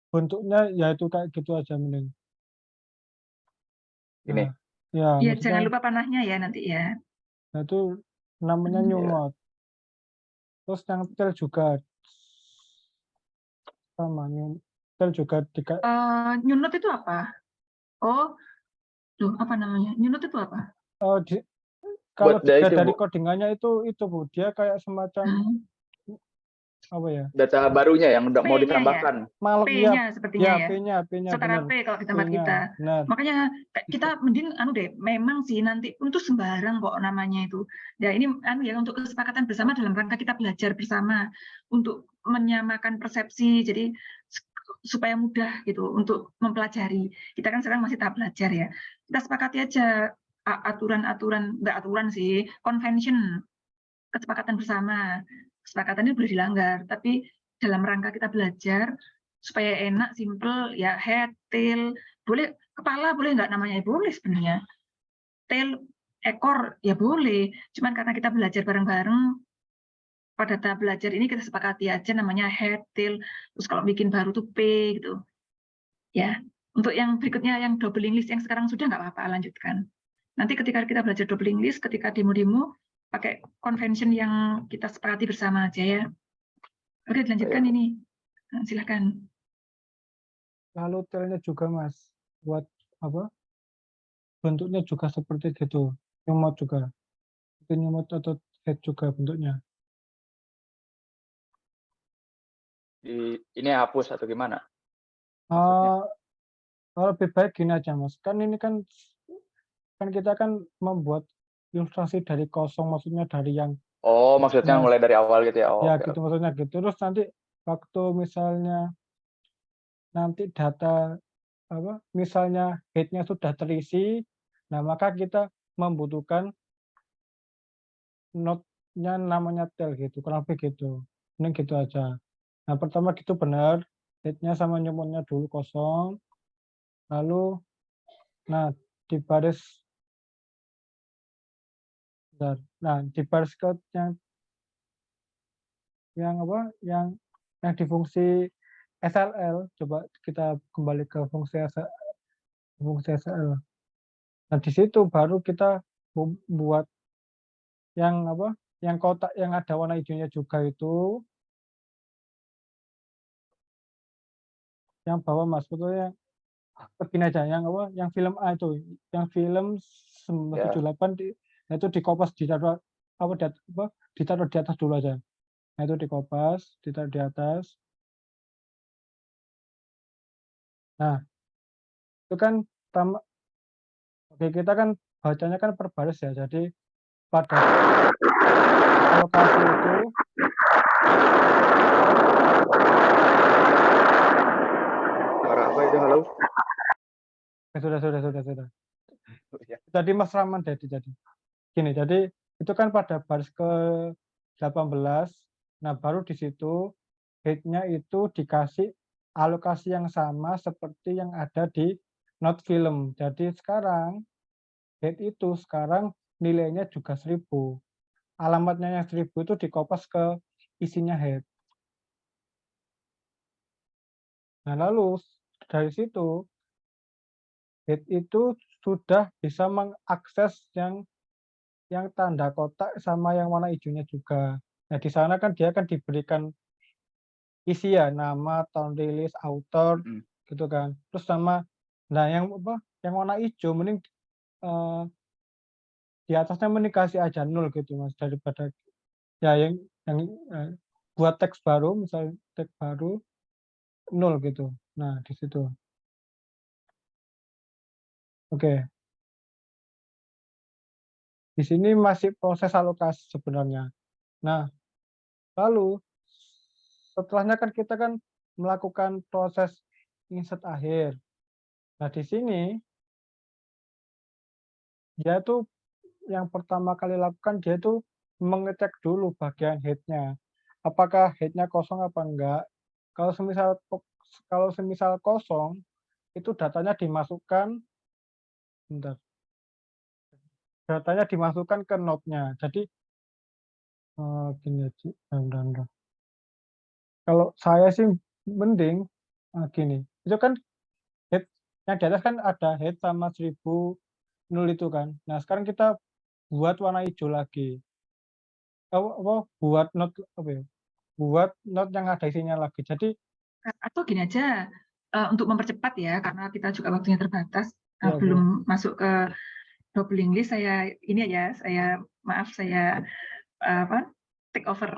bentuknya ya itu kayak gitu aja mending. Ini. Nah, ya Ya, maksudnya jangan lupa panahnya ya nanti ya. nah itu namanya new Ya. mode. Terus yang tail juga sama new tail juga New node itu apa? Oh, loh, apa namanya? New node itu apa? kalau Buat dilihat itu, dari Bu, codingannya itu Bu, dia kayak semacam apa ya? data barunya yang udah mau P-nya ya? ditambahkan. Malek P-nya sepertinya ya. P-nya Setara benar. P kalau di tempat P-nya, kita. benar. Makanya kita mending deh, memang sih nanti pun itu sembarang kok namanya itu. Ya ini ya untuk kesepakatan bersama dalam rangka kita belajar bersama untuk menyamakan persepsi. Jadi supaya mudah gitu untuk mempelajari. Kita kan sekarang masih tahap belajar ya. Kita sepakati aja aturan-aturan, enggak aturan sih, convention, kesepakatan bersama. Kesepakatan ini boleh dilanggar, tapi dalam rangka kita belajar supaya enak, simple, ya head, tail, boleh kepala boleh nggak namanya? Boleh sebenarnya. Tail, ekor, ya boleh. Cuman karena kita belajar bareng-bareng, pada tahap belajar ini kita sepakati aja namanya head, tail, terus kalau bikin baru tuh P gitu. Ya, untuk yang berikutnya yang doubling list yang sekarang sudah nggak apa-apa, lanjutkan. Nanti ketika kita belajar doubling list, ketika demo-demo pakai convention yang kita sepakati bersama aja ya. Oke, dilanjutkan ini. Nah, silahkan. Lalu tailnya juga Mas, buat apa? Bentuknya juga seperti gitu, nyomot juga. Itu nyomot atau head juga bentuknya. Ini hapus atau gimana? Lebih baik gini aja Mas, kan ini kan kita kan membuat ilustrasi dari kosong, maksudnya dari yang Oh, maksudnya mulai dari awal gitu ya? Oh, ya oke, gitu maksudnya gitu. Terus nanti waktu misalnya nanti data apa misalnya head-nya sudah terisi, nah maka kita membutuhkan node-nya namanya tail gitu, kurang lebih gitu. Ini gitu aja. Nah pertama gitu benar, head-nya sama nyomotnya dulu kosong, lalu nah di baris di baris code yang apa yang di fungsi SLL, coba kita kembali ke fungsi SLL. Nah di situ baru kita buat yang apa yang kotak yang ada warna hijaunya juga itu yang bawah Mas, sebetulnya begini aja yang apa yang film A itu yang film 978 itu dikopas ditaruh ditaruh di atas dulu aja. Nah itu dikopas ditaruh di atas. Nah itu kan oke kita kan bacanya kan per baris ya, jadi pada alokasi itu Suara apa itu? Halo? sudah. Ya. Jadi Mas Rahman jadi gini, jadi itu kan pada baris ke-18, nah baru di situ head-nya itu dikasih alokasi yang sama seperti yang ada di note film. Jadi sekarang head itu sekarang nilainya juga 1000. Alamatnya yang 1000 itu dikopas ke isinya head. Nah lalu dari situ head itu sudah bisa mengakses yang tanda kotak sama yang warna hijaunya juga. Nah, di sana kan dia kan diberikan isi ya, nama, tahun rilis, author, gitu kan. Terus sama, nah yang apa, yang warna hijau mending di atasnya mending kasih aja 0 gitu Mas, daripada ya yang buat teks baru, misalnya teks baru 0 gitu. Nah, di situ. Oke. Di sini masih proses alokasi sebenarnya. Nah, lalu setelahnya kan kita kan melakukan proses insert akhir. Nah, di sini dia tuh yang pertama kali lakukan dia tuh mengecek dulu bagian head-nya. Apakah head-nya kosong apa enggak? Kalau semisal kosong, itu datanya dimasukkan datanya dimasukkan ke node-nya. Jadi gini aja. Kalau saya sih mending gini. Itu kan head yang di atas kan ada head sama 1000 0 itu kan. Nah, sekarang kita buat warna hijau lagi. Buat note apa ya? Buat note yang ada isinya lagi. Jadi Atau gini aja, untuk mempercepat ya, karena kita juga waktunya terbatas, ya, belum masuk ke doubling list, saya take over.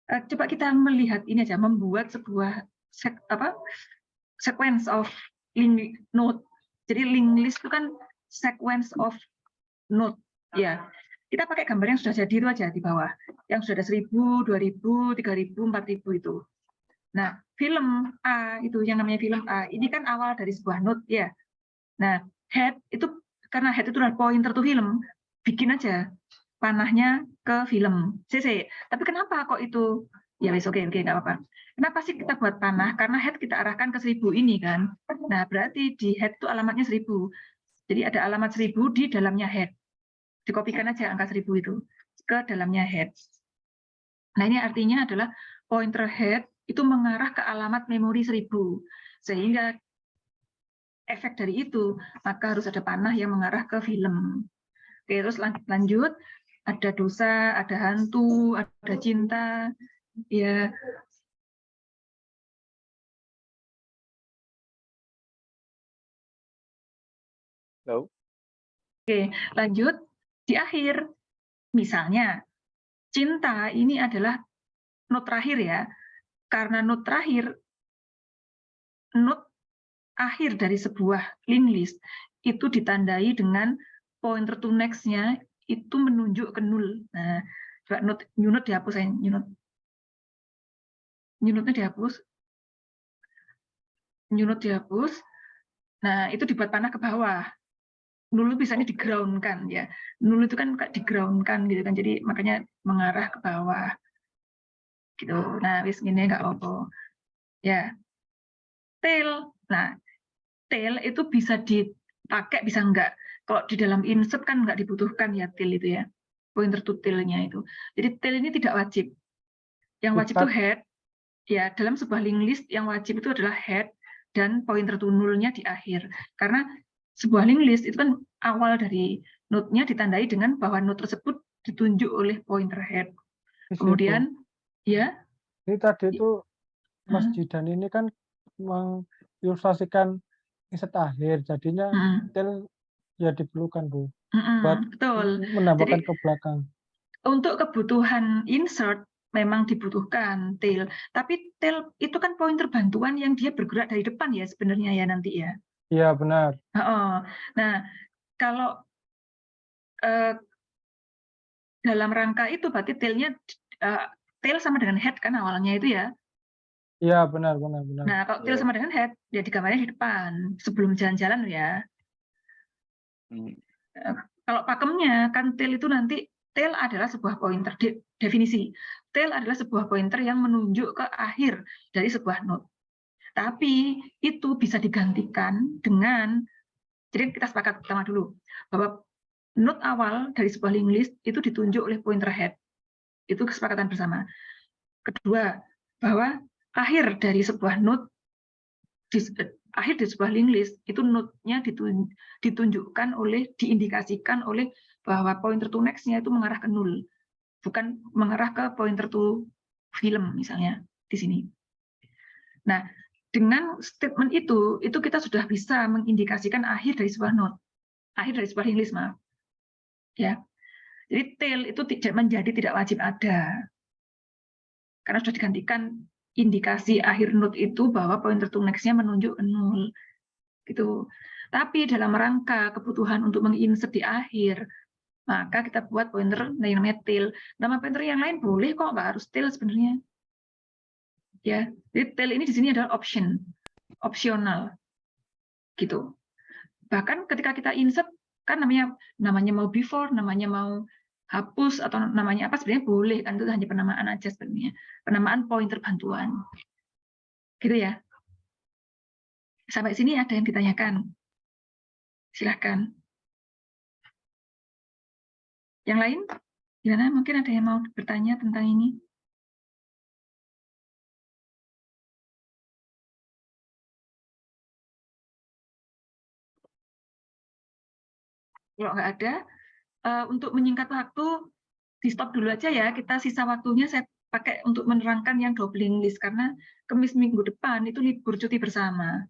Coba kita melihat ini aja, membuat sebuah sequence of link node. Jadi link list itu kan sequence of node, ya. Kita pakai gambar yang sudah jadi itu aja di bawah, yang sudah ada 1000, 2000, 3000, 4000 itu. Nah, film A itu yang namanya film A, ini kan awal dari sebuah node ya. Nah, head itu karena head itu adalah pointer to film, bikin aja panahnya ke film CC. Tapi kenapa kok itu? Ya wes oke nggak apa-apa. Kenapa sih kita buat panah? Karena head kita arahkan ke 1000 ini kan. Nah, berarti di head itu alamatnya 1000. Jadi ada alamat 1000 di dalamnya head. Dikopikan aja angka 1000 itu ke dalamnya head. Nah, ini artinya adalah pointer head itu mengarah ke alamat memori 1000. Sehingga efek dari itu, maka harus ada panah yang mengarah ke film. Oke, terus lanjut. Ada dosa, ada hantu, ada cinta. Ya. Halo? Oke, lanjut. Di akhir, misalnya, cinta ini adalah not terakhir ya. Karena not terakhir, not akhir dari sebuah linked list itu ditandai dengan pointer to next-nya itu menunjuk ke nul. Nah, coba new note dihapus ya, new note-nya dihapus. New note dihapus. Nah, itu dibuat panah ke bawah. Nul itu biasanya di-ground-kan ya. Nul itu kan di ground-kan gitu kan. Jadi makanya mengarah ke bawah. Gitu. Nah, wis ngene nggak apa-apa. Ya. Tail. Nah, tail itu bisa dipakai bisa enggak. Kalau di dalam insert kan enggak dibutuhkan ya tail itu ya. Pointer to tail-nya itu. Jadi tail ini tidak wajib. Yang wajib itu head. Ya, dalam sebuah linked list yang wajib itu adalah head dan pointer to null-nya di akhir. Karena sebuah linked list itu kan awal dari node-nya ditandai dengan bahwa node tersebut ditunjuk oleh pointer head. Kemudian ya. Ini tadi itu Mas Jidan ini kan mengilustrasikan insert akhir, jadinya tail ya diperlukan Bu buat betul. menambahkan Jadi, ke belakang. Untuk kebutuhan insert memang dibutuhkan tail, tapi tail itu kan pointer bantuan yang dia bergerak dari depan ya sebenarnya ya nanti ya. Iya benar. Nah, kalau dalam rangka itu berarti tail sama dengan head kan awalnya itu ya. Iya benar. Nah, kalau tail sama dengan head, ya digambarnya di depan sebelum jalan-jalan ya. Kalau pakemnya kan tail itu nanti tail adalah sebuah pointer definisi. Tail adalah sebuah pointer yang menunjuk ke akhir dari sebuah node. Tapi itu bisa digantikan dengan, jadi kita sepakat pertama dulu bahwa node awal dari sebuah linked list itu ditunjuk oleh pointer head. Itu kesepakatan bersama. Kedua, bahwa akhir dari sebuah node akhir dari sebuah linked list itu node-nya ditunjukkan oleh, diindikasikan oleh bahwa pointer to next-nya itu mengarah ke nul, bukan mengarah ke pointer to film misalnya di sini. Nah, dengan statement itu kita sudah bisa mengindikasikan akhir dari sebuah node, akhir dari sebuah linked list, maaf. Ya. Jadi tail itu menjadi tidak wajib ada. Karena sudah digantikan indikasi akhir node itu bahwa pointer to next-nya menunjuk ke nol. Gitu. Tapi dalam rangka kebutuhan untuk menginsert di akhir, maka kita buat pointer yang namanya tail. Nama pointer yang lain boleh kok, nggak harus tail sebenarnya. Ya, jadi tail ini di sini adalah opsional. Gitu. Bahkan ketika kita insert kan namanya mau before, namanya mau hapus atau namanya apa sebenarnya boleh kan, itu hanya penamaan aja sebenarnya. Penamaan pointer bantuan. Gitu ya. Sampai sini ada yang ditanyakan? Silahkan. Yang lain? Gimana? Mungkin ada yang mau bertanya tentang ini? Kalau nggak ada, untuk menyingkat waktu, di stop dulu aja ya. Kita sisa waktunya saya pakai untuk menerangkan yang double linked list, karena Kamis minggu depan itu libur cuti bersama.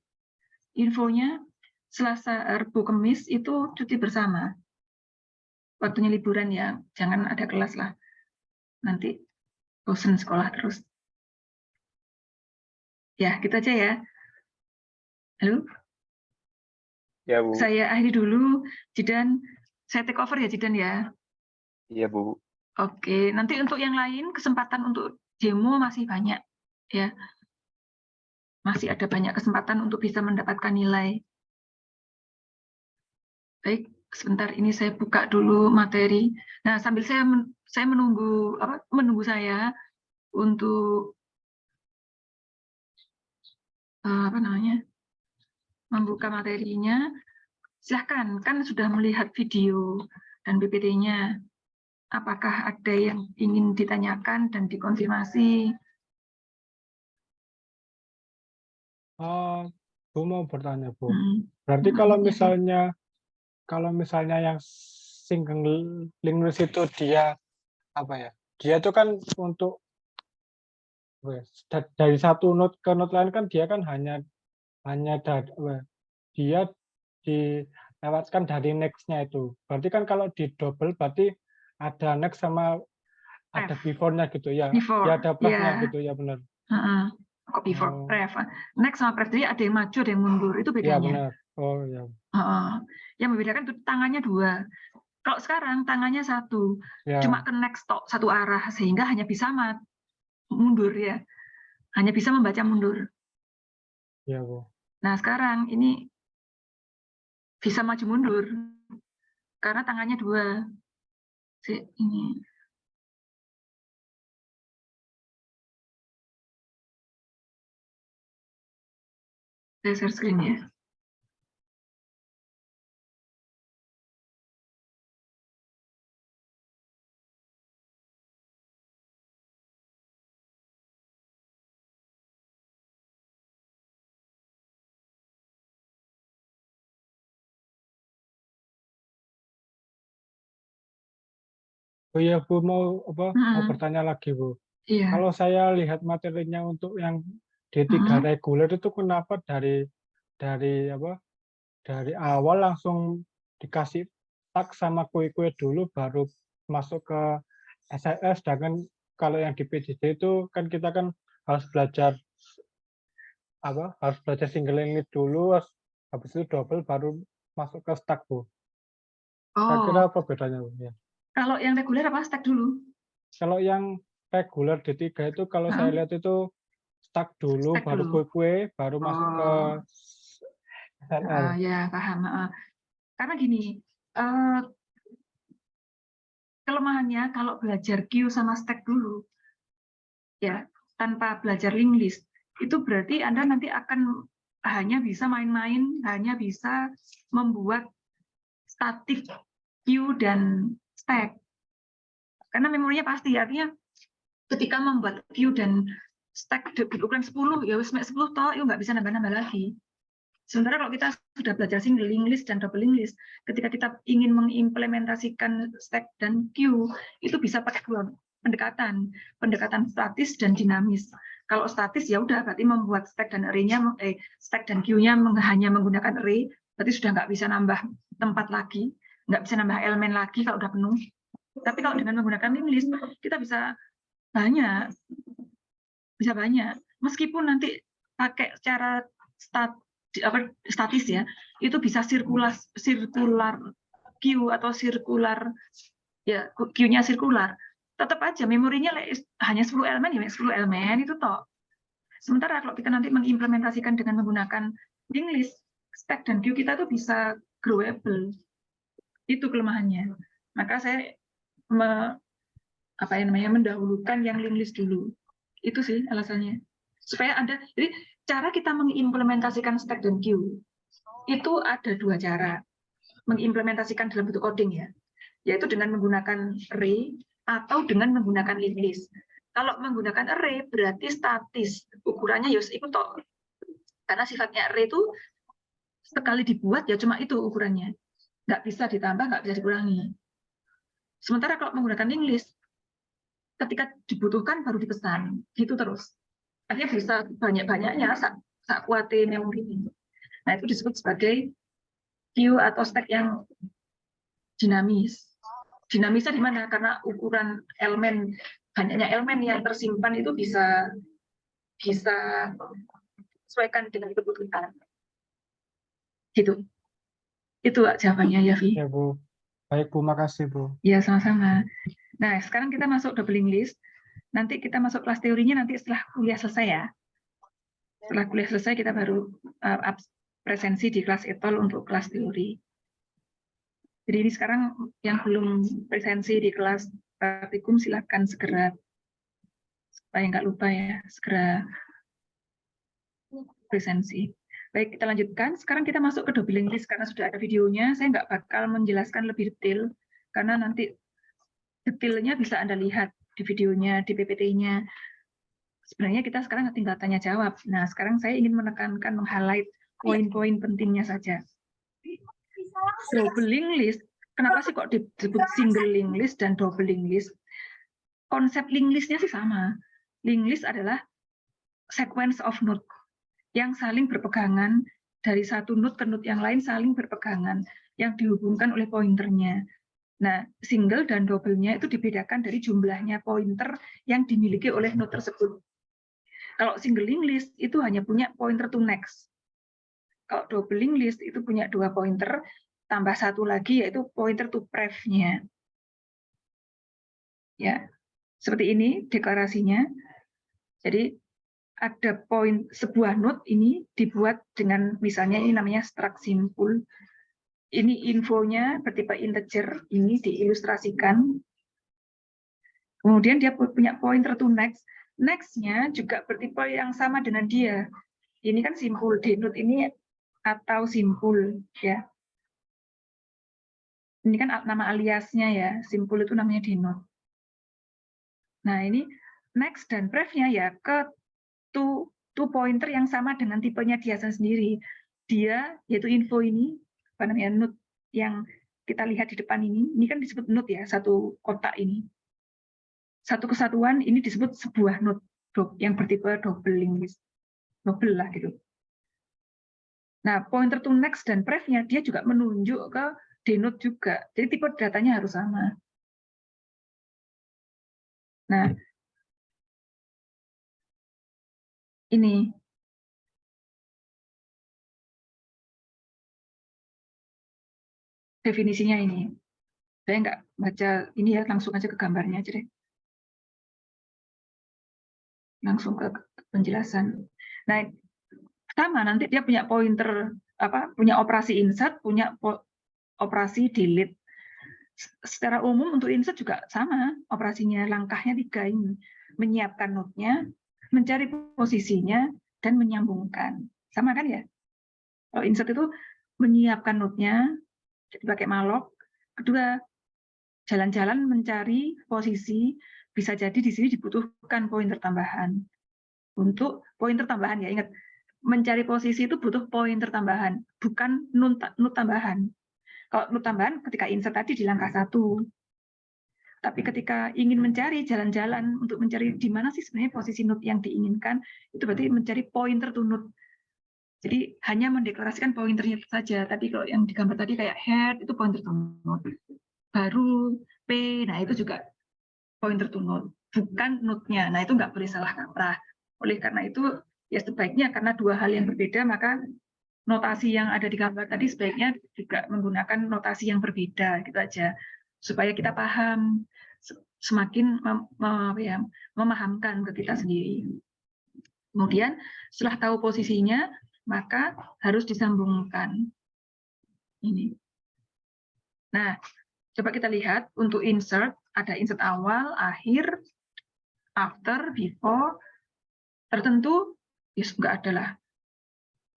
Infonya Selasa, Rabu, Kamis itu cuti bersama. Waktunya liburan ya, jangan ada kelas lah. Nanti bosen sekolah terus. Ya, gitu aja ya. Halo? Ya, Bu. Saya akhiri dulu, Jidan. Saya take over ya, Jidan ya. Iya, Bu. Oke, nanti untuk yang lain kesempatan untuk demo masih banyak ya. Masih ada banyak kesempatan untuk bisa mendapatkan nilai. Baik, sebentar ini saya buka dulu materi. Nah, sambil saya menunggu saya untuk membuka materinya. Silahkan, kan sudah melihat video dan PPT-nya. Apakah ada yang ingin ditanyakan dan dikonfirmasi? Bu mau bertanya, Bu. Hmm. Berarti Hmm, kalau ya, Bu. misalnya yang single linguist itu dia apa ya? Dia itu kan untuk dari satu note ke note lain kan dia kan hanya dia dilewatkan dari next-nya itu. Berarti kan kalau di double berarti ada next sama ada Ref. before-nya gitu ya. Before, Ya ada plus-nya ya. gitu ya benar. Kok before Oh, ref? Next sama pref, jadi ada yang maju, ada yang mundur, itu ya bedanya. benar. Oh ya. Yang membedakan itu tangannya 2. Kalau sekarang tangannya 1, Ya. cuma ke next satu arah, sehingga hanya bisa mundur ya. Hanya bisa membaca mundur. Ya, Bu. Nah, sekarang ini bisa maju mundur karena tangannya 2. Ini. Saya share screen ya. Oh iya, Bu mau bertanya lagi, Bu. Iya. Kalau saya lihat materinya untuk yang D3 reguler itu kenapa dari awal langsung dikasih tag sama kue-kue dulu baru masuk ke SLS, sedangkan kalau yang di PJJ itu kan kita kan harus belajar single language dulu, habis itu double baru masuk ke stack, Bu. Saya kira apa bedanya, Bu? Ya. Kalau yang reguler apa stack dulu? Kalau yang reguler D3 itu kalau saya lihat itu stack dulu, baru kue-kue, baru masuk ke SLL. Ya, paham. Karena gini, kelemahannya kalau belajar Q sama stack dulu, ya tanpa belajar linked list, itu berarti Anda nanti akan hanya bisa main-main, hanya bisa membuat static Q dan stack. Karena memorinya pasti, artinya ketika membuat Q dan stack berukuran 10, ya wis 10 toh, itu nggak bisa nambah-nambah lagi. Sementara kalau kita sudah belajar single linked list dan double linked list, ketika kita ingin mengimplementasikan stack dan queue, itu bisa pakai dua pendekatan statis dan dinamis. Kalau statis ya udah berarti membuat stack dan stack dan queue-nya hanya menggunakan array, berarti sudah nggak bisa nambah tempat lagi, nggak bisa nambah elemen lagi kalau udah penuh. Tapi kalau dengan menggunakan linked list, kita bisa banyak, meskipun nanti pakai cara statis ya, itu bisa sirkular queue atau sirkular ya, queue-nya sirkular, tetap aja memorinya hanya 10 elemen ya 10 elemen itu toh. Sementara kalau kita nanti mengimplementasikan dengan menggunakan linked list, stack dan queue kita tuh bisa growable. Itu kelemahannya. Maka saya mendahulukan yang linked list dulu. Itu sih alasannya. Supaya ada, jadi cara kita mengimplementasikan stack dan queue itu ada 2 cara mengimplementasikan dalam bentuk coding ya, yaitu dengan menggunakan array atau dengan menggunakan linked list. Kalau menggunakan array berarti statis, ukurannya ya itu toh, karena sifatnya array itu sekali dibuat ya cuma itu ukurannya, nggak bisa ditambah, nggak bisa dikurangi. Sementara kalau menggunakan linked list, ketika dibutuhkan baru dipesan, gitu terus. Artinya bisa banyak-banyaknya sak kuate memori. Nah, itu disebut sebagai queue atau stack yang dinamis. Dinamisnya di mana? Karena ukuran elemen, banyaknya elemen yang tersimpan itu bisa sesuaikan dengan kebutuhan. Gitu. Itu jawabannya ya, Vi. Ya, Bu. Baik, Bu. Makasih, Bu. Ya, sama-sama. Nah, sekarang kita masuk doubling list. Nanti kita masuk kelas teorinya nanti setelah kuliah selesai ya. Setelah kuliah selesai kita baru presensi di kelas etol untuk kelas teori. Jadi ini sekarang yang belum presensi di kelas praktikum silahkan segera, supaya nggak lupa ya, segera presensi. Baik, kita lanjutkan. Sekarang kita masuk ke doubling list karena sudah ada videonya. Saya nggak bakal menjelaskan lebih detail karena nanti detailnya bisa Anda lihat di videonya, di PPT-nya. Sebenarnya kita sekarang tinggal tanya jawab. Nah, sekarang saya ingin menekankan, meng-highlight poin-poin pentingnya saja. Double linked list, kenapa sih kok disebut single linked list dan double linked list? Konsep linked list-nya sih sama. Linked list adalah sequence of node yang saling berpegangan, dari satu node ke node yang lain saling berpegangan, yang dihubungkan oleh pointernya. Nah, single dan double-nya itu dibedakan dari jumlahnya pointer yang dimiliki oleh node tersebut. Kalau single linked list itu hanya punya pointer to next. Kalau double linked list itu punya 2 pointer, tambah 1 lagi yaitu pointer to prev-nya. Ya, seperti ini deklarasinya. Jadi ada sebuah node ini dibuat dengan misalnya ini namanya struct simple. Ini infonya bertipe integer, ini diilustrasikan. Kemudian dia punya pointer to next. Next-nya juga bertipe yang sama dengan dia. Ini kan simpul, denote ini atau simpul, ya. Ini kan nama aliasnya ya, simpul itu namanya denote. Nah ini next dan prev-nya ya ke to pointer yang sama dengan tipenya dia sendiri. Dia yaitu info ini, apa namanya, node yang kita lihat di depan ini kan disebut node ya, satu kotak ini. Satu kesatuan ini disebut sebuah node yang bertipe double linked list. Double lah gitu. Nah, pointer to next dan prev-nya dia juga menunjuk ke denote juga. Jadi tipe datanya harus sama. Nah, ini definisinya ini. Saya nggak baca ini ya, langsung aja ke gambarnya aja deh. Langsung ke penjelasan. Nah, sama nanti dia punya pointer punya operasi insert, punya operasi delete. Secara umum untuk insert juga sama operasinya, langkahnya 3 ini. Menyiapkan node-nya, mencari posisinya, dan menyambungkan. Sama kan ya? Kalau insert itu menyiapkan node-nya, jadi pakai malloc. Kedua, jalan-jalan mencari posisi, bisa jadi di sini dibutuhkan pointer tambahan. Untuk pointer tambahan ya, ingat, mencari posisi itu butuh pointer tambahan, bukan node tambahan. Kalau node tambahan ketika insert tadi di langkah 1. Tapi ketika ingin mencari jalan-jalan untuk mencari di mana sih sebenarnya posisi node yang diinginkan, itu berarti mencari pointer to node. Jadi hanya mendeklarasikan pointernya saja. Tapi kalau yang digambar tadi kayak head itu pointer to node. Baru P, nah itu juga pointer to node, bukan node-nya. Nah itu nggak boleh salah kaprah. Oleh karena itu ya sebaiknya karena 2 hal yang berbeda, maka notasi yang ada di gambar tadi sebaiknya juga menggunakan notasi yang berbeda gitu aja, supaya kita paham, semakin memahamkan ke kita sendiri. Kemudian setelah tahu posisinya, maka harus disambungkan ini. Nah, coba kita lihat untuk insert, ada insert awal, akhir, after, before, tertentu, nggak ada lah.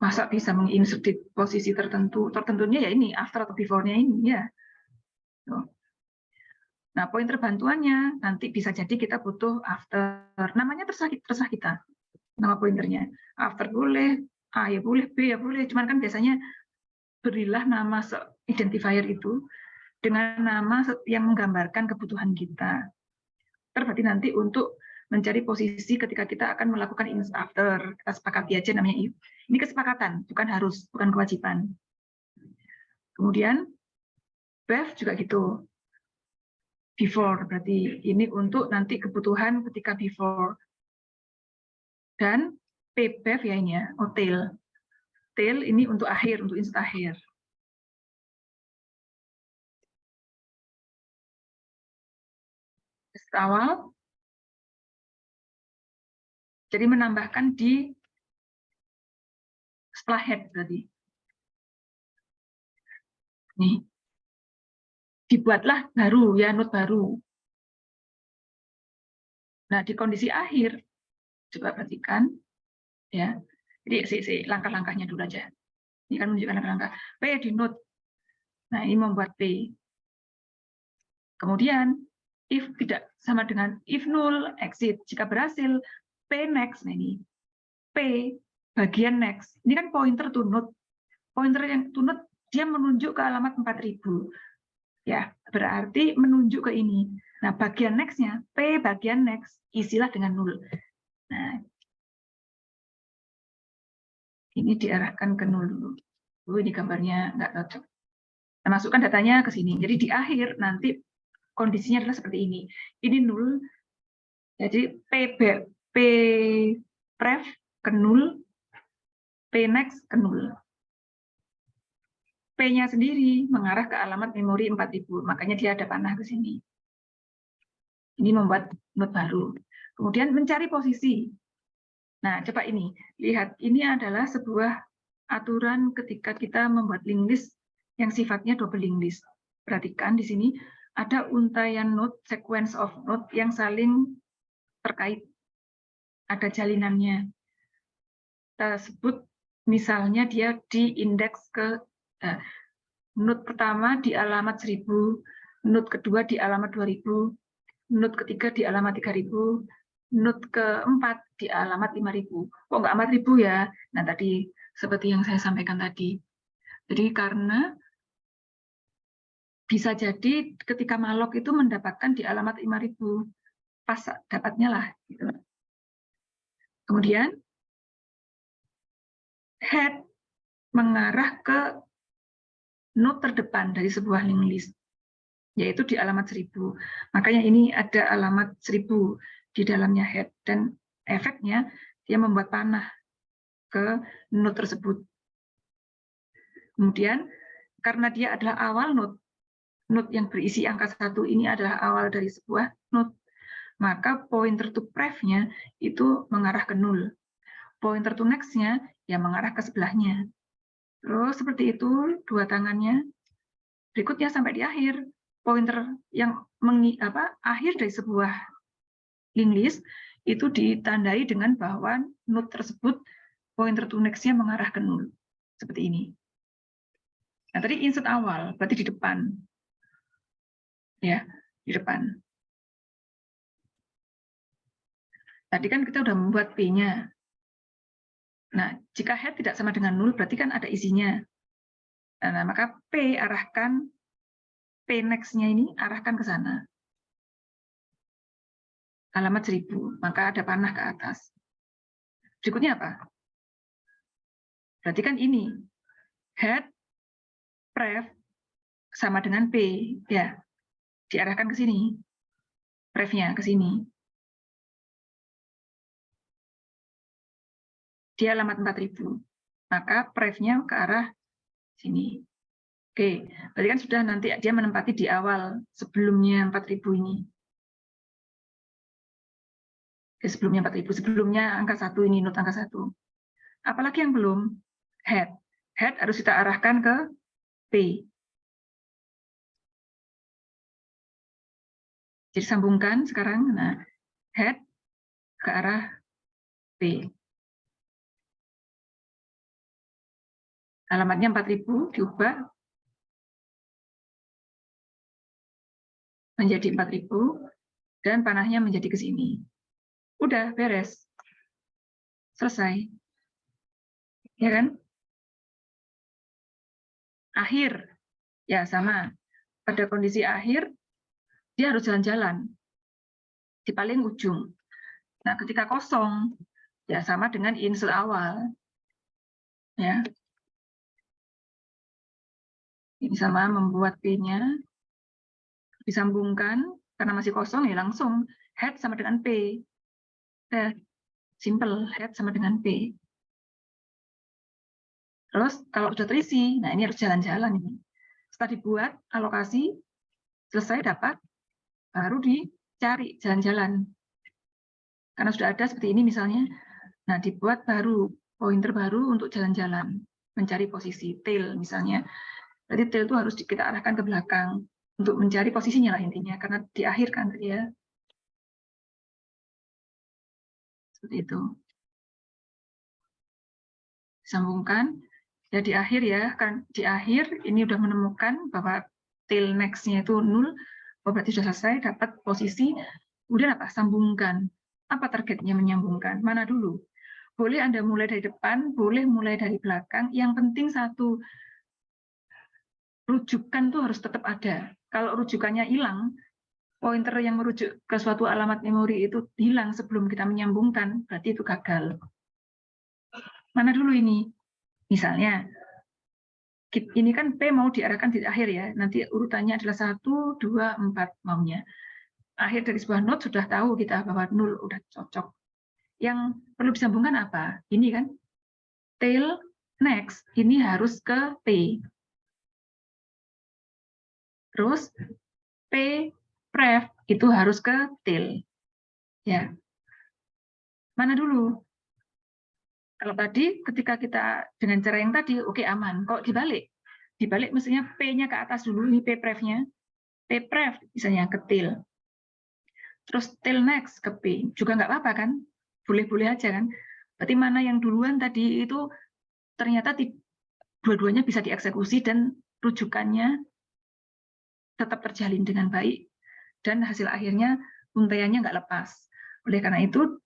Masa bisa menginsert di posisi tertentu? Tertentunya ya ini, after atau before-nya ini ya. Nah, poin terbantuannya nanti bisa jadi kita butuh after. Namanya terserah kita. Nama pointernya. After boleh, A ya boleh, B ya boleh. Cuman kan biasanya berilah nama identifier itu dengan nama yang menggambarkan kebutuhan kita. Berarti nanti untuk mencari posisi ketika kita akan melakukan insert after. Kita sepakati aja namanya if. Ini kesepakatan, bukan harus, bukan kewajiban. Kemudian bev juga gitu. Before, berarti ini untuk nanti kebutuhan ketika before. Dan pbev ya ini ya, tail. Tail ini untuk akhir, untuk insert akhir. Awal. Jadi menambahkan di setelah head tadi. Nih. Dibuatlah baru ya, node baru. Nah, di kondisi akhir coba perhatikan ya. Jadi langkah-langkahnya dulu aja. Ini kan menunjukkan langkah-langkah. P di node. Nah, ini membuat P. Kemudian if tidak sama dengan if null, exit. Jika berhasil, P next. Nah ini, P bagian next. Ini kan pointer to node. Pointer yang to node, dia menunjuk ke alamat 4000. Ya, berarti menunjuk ke ini. Nah, bagian next-nya, P bagian next, isilah dengan nul. Nah, ini diarahkan ke nul dulu. Ini gambarnya nggak cocok. Nah, masukkan datanya ke sini. Jadi di akhir nanti kondisinya adalah seperti ini. Ini nul. Jadi P pref ke nul, P next ke nul. P-nya sendiri mengarah ke alamat memori 4000. Makanya dia ada panah ke sini. Ini membuat node baru. Kemudian mencari posisi. Nah, coba ini. Lihat, ini adalah sebuah aturan ketika kita membuat linked list yang sifatnya double linked list. Perhatikan di sini ada untaian node, sequence of node yang saling terkait. Ada jalinannya. Kita sebut misalnya dia di indeks ke node pertama di alamat 1000, node kedua di alamat 2000, node ketiga di alamat 3000, node keempat di alamat 5000. Kok nggak 4000 ya? Nah, tadi seperti yang saya sampaikan tadi. Jadi karena bisa jadi ketika malloc itu mendapatkan di alamat 5000, pas dapatnya lah. Gitu. Kemudian head mengarah ke node terdepan dari sebuah linked list, yaitu di alamat 1000. Makanya ini ada alamat 1000 di dalamnya head, dan efeknya dia membuat panah ke node tersebut. Kemudian karena dia adalah awal node yang berisi angka 1 ini adalah awal dari sebuah node, maka pointer to pref-nya itu mengarah ke nul. Pointer to next-nya ya mengarah ke sebelahnya. Terus seperti itu dua tangannya. Berikutnya sampai di akhir, pointer yang akhir dari sebuah linked list itu ditandai dengan bahwa node tersebut pointer to next-nya mengarah ke nul. Seperti ini. Nah, tadi insert awal, berarti di depan. Ya, di depan. Tadi kan kita udah membuat P-nya. Nah, jika head tidak sama dengan nul, berarti kan ada isinya. Nah, maka P arahkan, P next-nya ini arahkan ke sana. Alamat 1000, maka ada panah ke atas. Berikutnya apa? Berarti kan ini, head, pref, sama dengan P. Ya, diarahkan ke sini. Pref-nya ke sini. Di alamat 4000. Maka pref-nya ke arah sini. Oke, berarti kan sudah nanti dia menempati di awal sebelumnya 4000 ini. Sebelumnya 4000, sebelumnya angka 1 ini, node angka 1. Apalagi yang belum? Head. Head harus kita arahkan ke P. Jadi sambungkan sekarang, nah, head ke arah P. Alamatnya 4000 diubah menjadi 4000 dan panahnya menjadi ke sini. Udah beres. Selesai. Ya kan? Akhir. Ya sama. Pada kondisi akhir dia harus jalan-jalan di paling ujung. Nah, ketika kosong ya sama dengan insert awal. Ya. Ini sama membuat P-nya disambungkan karena masih kosong ya langsung head sama dengan P. Simple, head sama dengan P. Terus kalau sudah terisi, nah ini harus jalan-jalan ini. Setelah dibuat alokasi, selesai dapat, baru dicari jalan-jalan. Karena sudah ada seperti ini misalnya, nah dibuat baru, pointer baru untuk jalan-jalan, mencari posisi tail misalnya. Jadi tail itu harus kita arahkan ke belakang untuk mencari posisinya lah intinya, karena di akhir kan dia seperti itu. Sambungkan ya di akhir ya, kan di akhir ini udah menemukan bahwa tail next-nya itu nul, Oh, berarti sudah selesai, dapat posisi, kemudian apa? Sambungkan. Apa targetnya menyambungkan? Mana dulu? Boleh Anda mulai dari depan, boleh mulai dari belakang. Yang penting satu, rujukan tuh harus tetap ada. Kalau rujukannya hilang, pointer yang merujuk ke suatu alamat memori itu hilang sebelum kita menyambungkan, berarti itu gagal. Mana dulu ini? Misalnya, ini kan P mau diarahkan di akhir ya, nanti urutannya adalah 1, 2, 4 maunya. Akhir dari sebuah note sudah tahu kita bahwa 0 udah cocok. Yang perlu disambungkan apa? Ini kan, tail next, ini harus ke P. Terus P pref itu harus ke tail. Ya. Mana dulu? Kalau tadi ketika kita dengan cara yang tadi, oke aman. Kalau dibalik mestinya P-nya ke atas dulu, ini P pref-nya. P pref misalnya ke tail. Terus tail next ke P. Juga nggak apa-apa kan? Boleh-boleh aja kan? Berarti mana yang duluan tadi itu ternyata dua-duanya bisa dieksekusi dan rujukannya tetap terjalin dengan baik dan hasil akhirnya untaiannya nggak lepas. Oleh karena itu,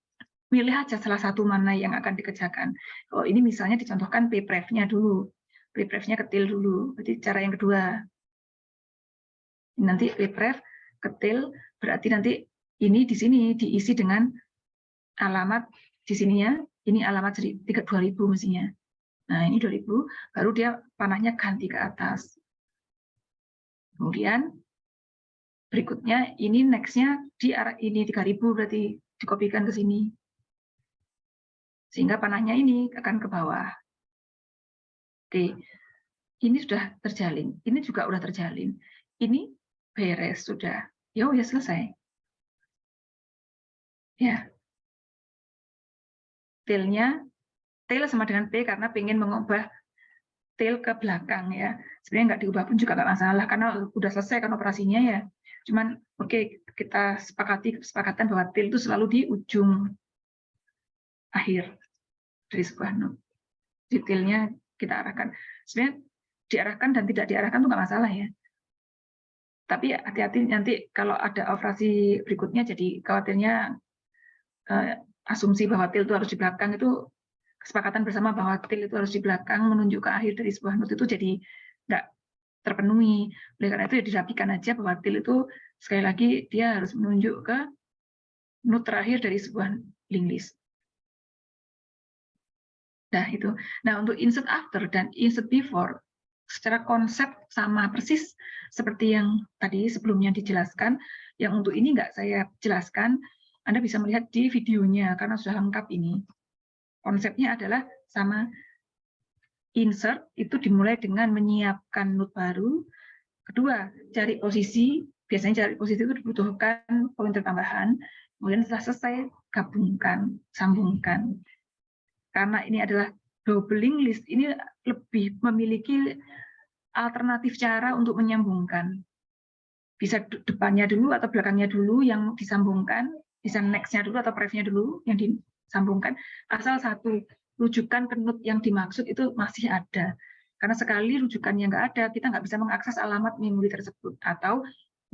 pilih aja salah satu mana yang akan dikerjakan. Kalau ini misalnya dicontohkan P pref-nya dulu. P pref-nya ketil dulu. Berarti cara yang kedua. Nanti P pref ketil berarti nanti ini di sini diisi dengan alamat di sininya. Ini alamat 2000 mestinya. Nah, ini 2000, baru dia panahnya ganti ke atas. Kemudian berikutnya ini next-nya di arah ini 3000 berarti dikopikan ke sini. Sehingga panahnya ini akan ke bawah. Oke. Ini sudah terjalin. Ini juga sudah terjalin. Ini beres sudah. Ya selesai. Ya. Tail sama dengan P karena pengen mengubah tail ke belakang ya. Sebenarnya nggak diubah pun juga nggak masalah karena udah selesai kan operasinya ya. Cuman oke, kita kesepakatan bahwa tail itu selalu di ujung akhir dari sebuah note. Detailnya kita arahkan. Sebenarnya diarahkan dan tidak diarahkan itu nggak masalah ya. Tapi hati-hati nanti kalau ada operasi berikutnya jadi khawatirnya asumsi bahwa tail itu harus di belakang itu kesepakatan bersama bahwa tail itu harus di belakang menunjuk ke akhir dari sebuah note itu jadi nggak terpenuhi. Oleh karena itu ya dirapikan aja bahwa tail itu sekali lagi dia harus menunjuk ke note terakhir dari sebuah linked list. Nah itu. Nah untuk insert after dan insert before secara konsep sama persis seperti yang tadi sebelumnya dijelaskan. Yang untuk ini nggak saya jelaskan. Anda bisa melihat di videonya karena sudah lengkap ini. Konsepnya adalah sama. Insert itu dimulai dengan menyiapkan note baru. Kedua, cari posisi. Biasanya cari posisi itu dibutuhkan pointer tambahan. Kemudian setelah selesai, gabungkan, sambungkan. Karena ini adalah double linked list, ini lebih memiliki alternatif cara untuk menyambungkan. Bisa depannya dulu atau belakangnya dulu yang disambungkan, bisa next-nya dulu atau pref-nya dulu yang disambungkan. Asal satu rujukan ke note yang dimaksud itu masih ada. Karena sekali rujukan yang nggak ada, kita nggak bisa mengakses alamat memori tersebut atau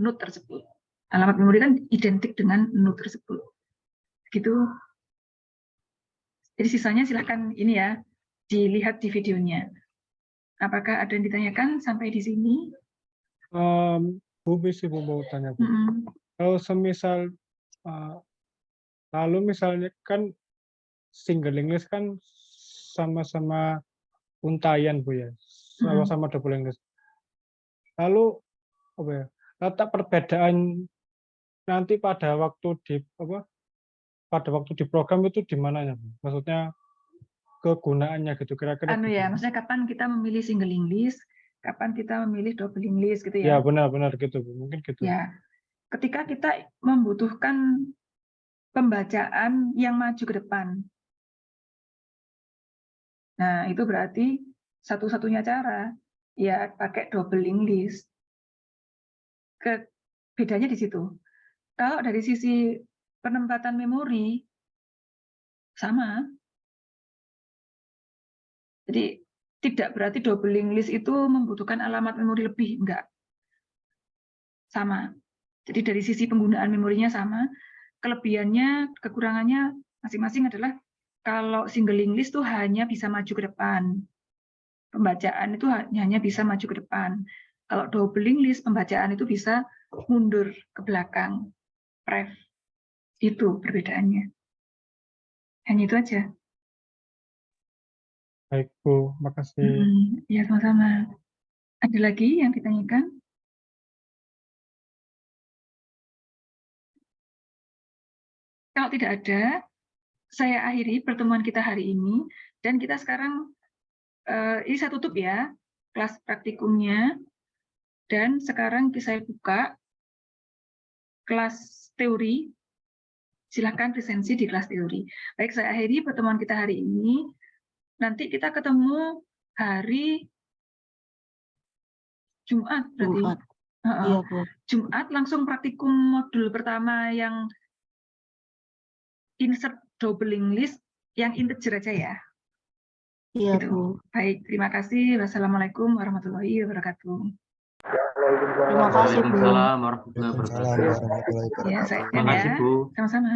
note tersebut. Alamat memori kan identik dengan note tersebut. Gitu. Jadi sisanya silahkan ini ya, dilihat di videonya. Apakah ada yang ditanyakan sampai di sini? Bu Misi mau tanya Bu. Kalau semisal lalu misalnya kan single linked list kan sama-sama untaian Bu ya, sama-sama double linked list. Lalu apa ya, letak perbedaan nanti pada waktu di program itu di mananya Bu? Maksudnya kegunaannya gitu kira-kira. Maksudnya kapan kita memilih single linked list, kapan kita memilih double linked list gitu Ya ya? benar-benar gitu Bu, mungkin gitu. Ya, ketika kita membutuhkan pembacaan yang maju ke depan. Nah, itu berarti satu-satunya cara ya pakai double linked list. Bedanya di situ. Kalau dari sisi penempatan memori sama. Jadi tidak berarti double linked list itu membutuhkan alamat memori lebih, enggak. Sama. Jadi dari sisi penggunaan memorinya sama, kelebihannya, kekurangannya masing-masing adalah kalau single linked list tuh hanya bisa maju ke depan. Pembacaan itu hanya bisa maju ke depan. Kalau double linked list, pembacaan itu bisa mundur ke belakang. Ref. Itu perbedaannya. Hanya itu aja. Baik, Bu. Makasih. Ya, sama-sama. Ada lagi yang ditanyakan? Kalau tidak ada, saya akhiri pertemuan kita hari ini. Dan kita sekarang, ini saya tutup ya, kelas praktikumnya. Dan sekarang saya buka kelas teori. Silakan presensi di kelas teori. Baik, saya akhiri pertemuan kita hari ini. Nanti kita ketemu hari Jumat berarti. Jumat. Iya, Bu. Jumat langsung praktikum modul pertama yang insert double linked list yang integer aja ya. Iya, Gitu. Bu. Baik, terima kasih. Wassalamualaikum warahmatullahi wabarakatuh. Terima kasih, Bu. Waalaikumsalam warahmatullahi wabarakatuh. Waalaikumsalam warahmatullahi Ya, wabarakatuh. saya Terima kasih, Bu. Sama-sama.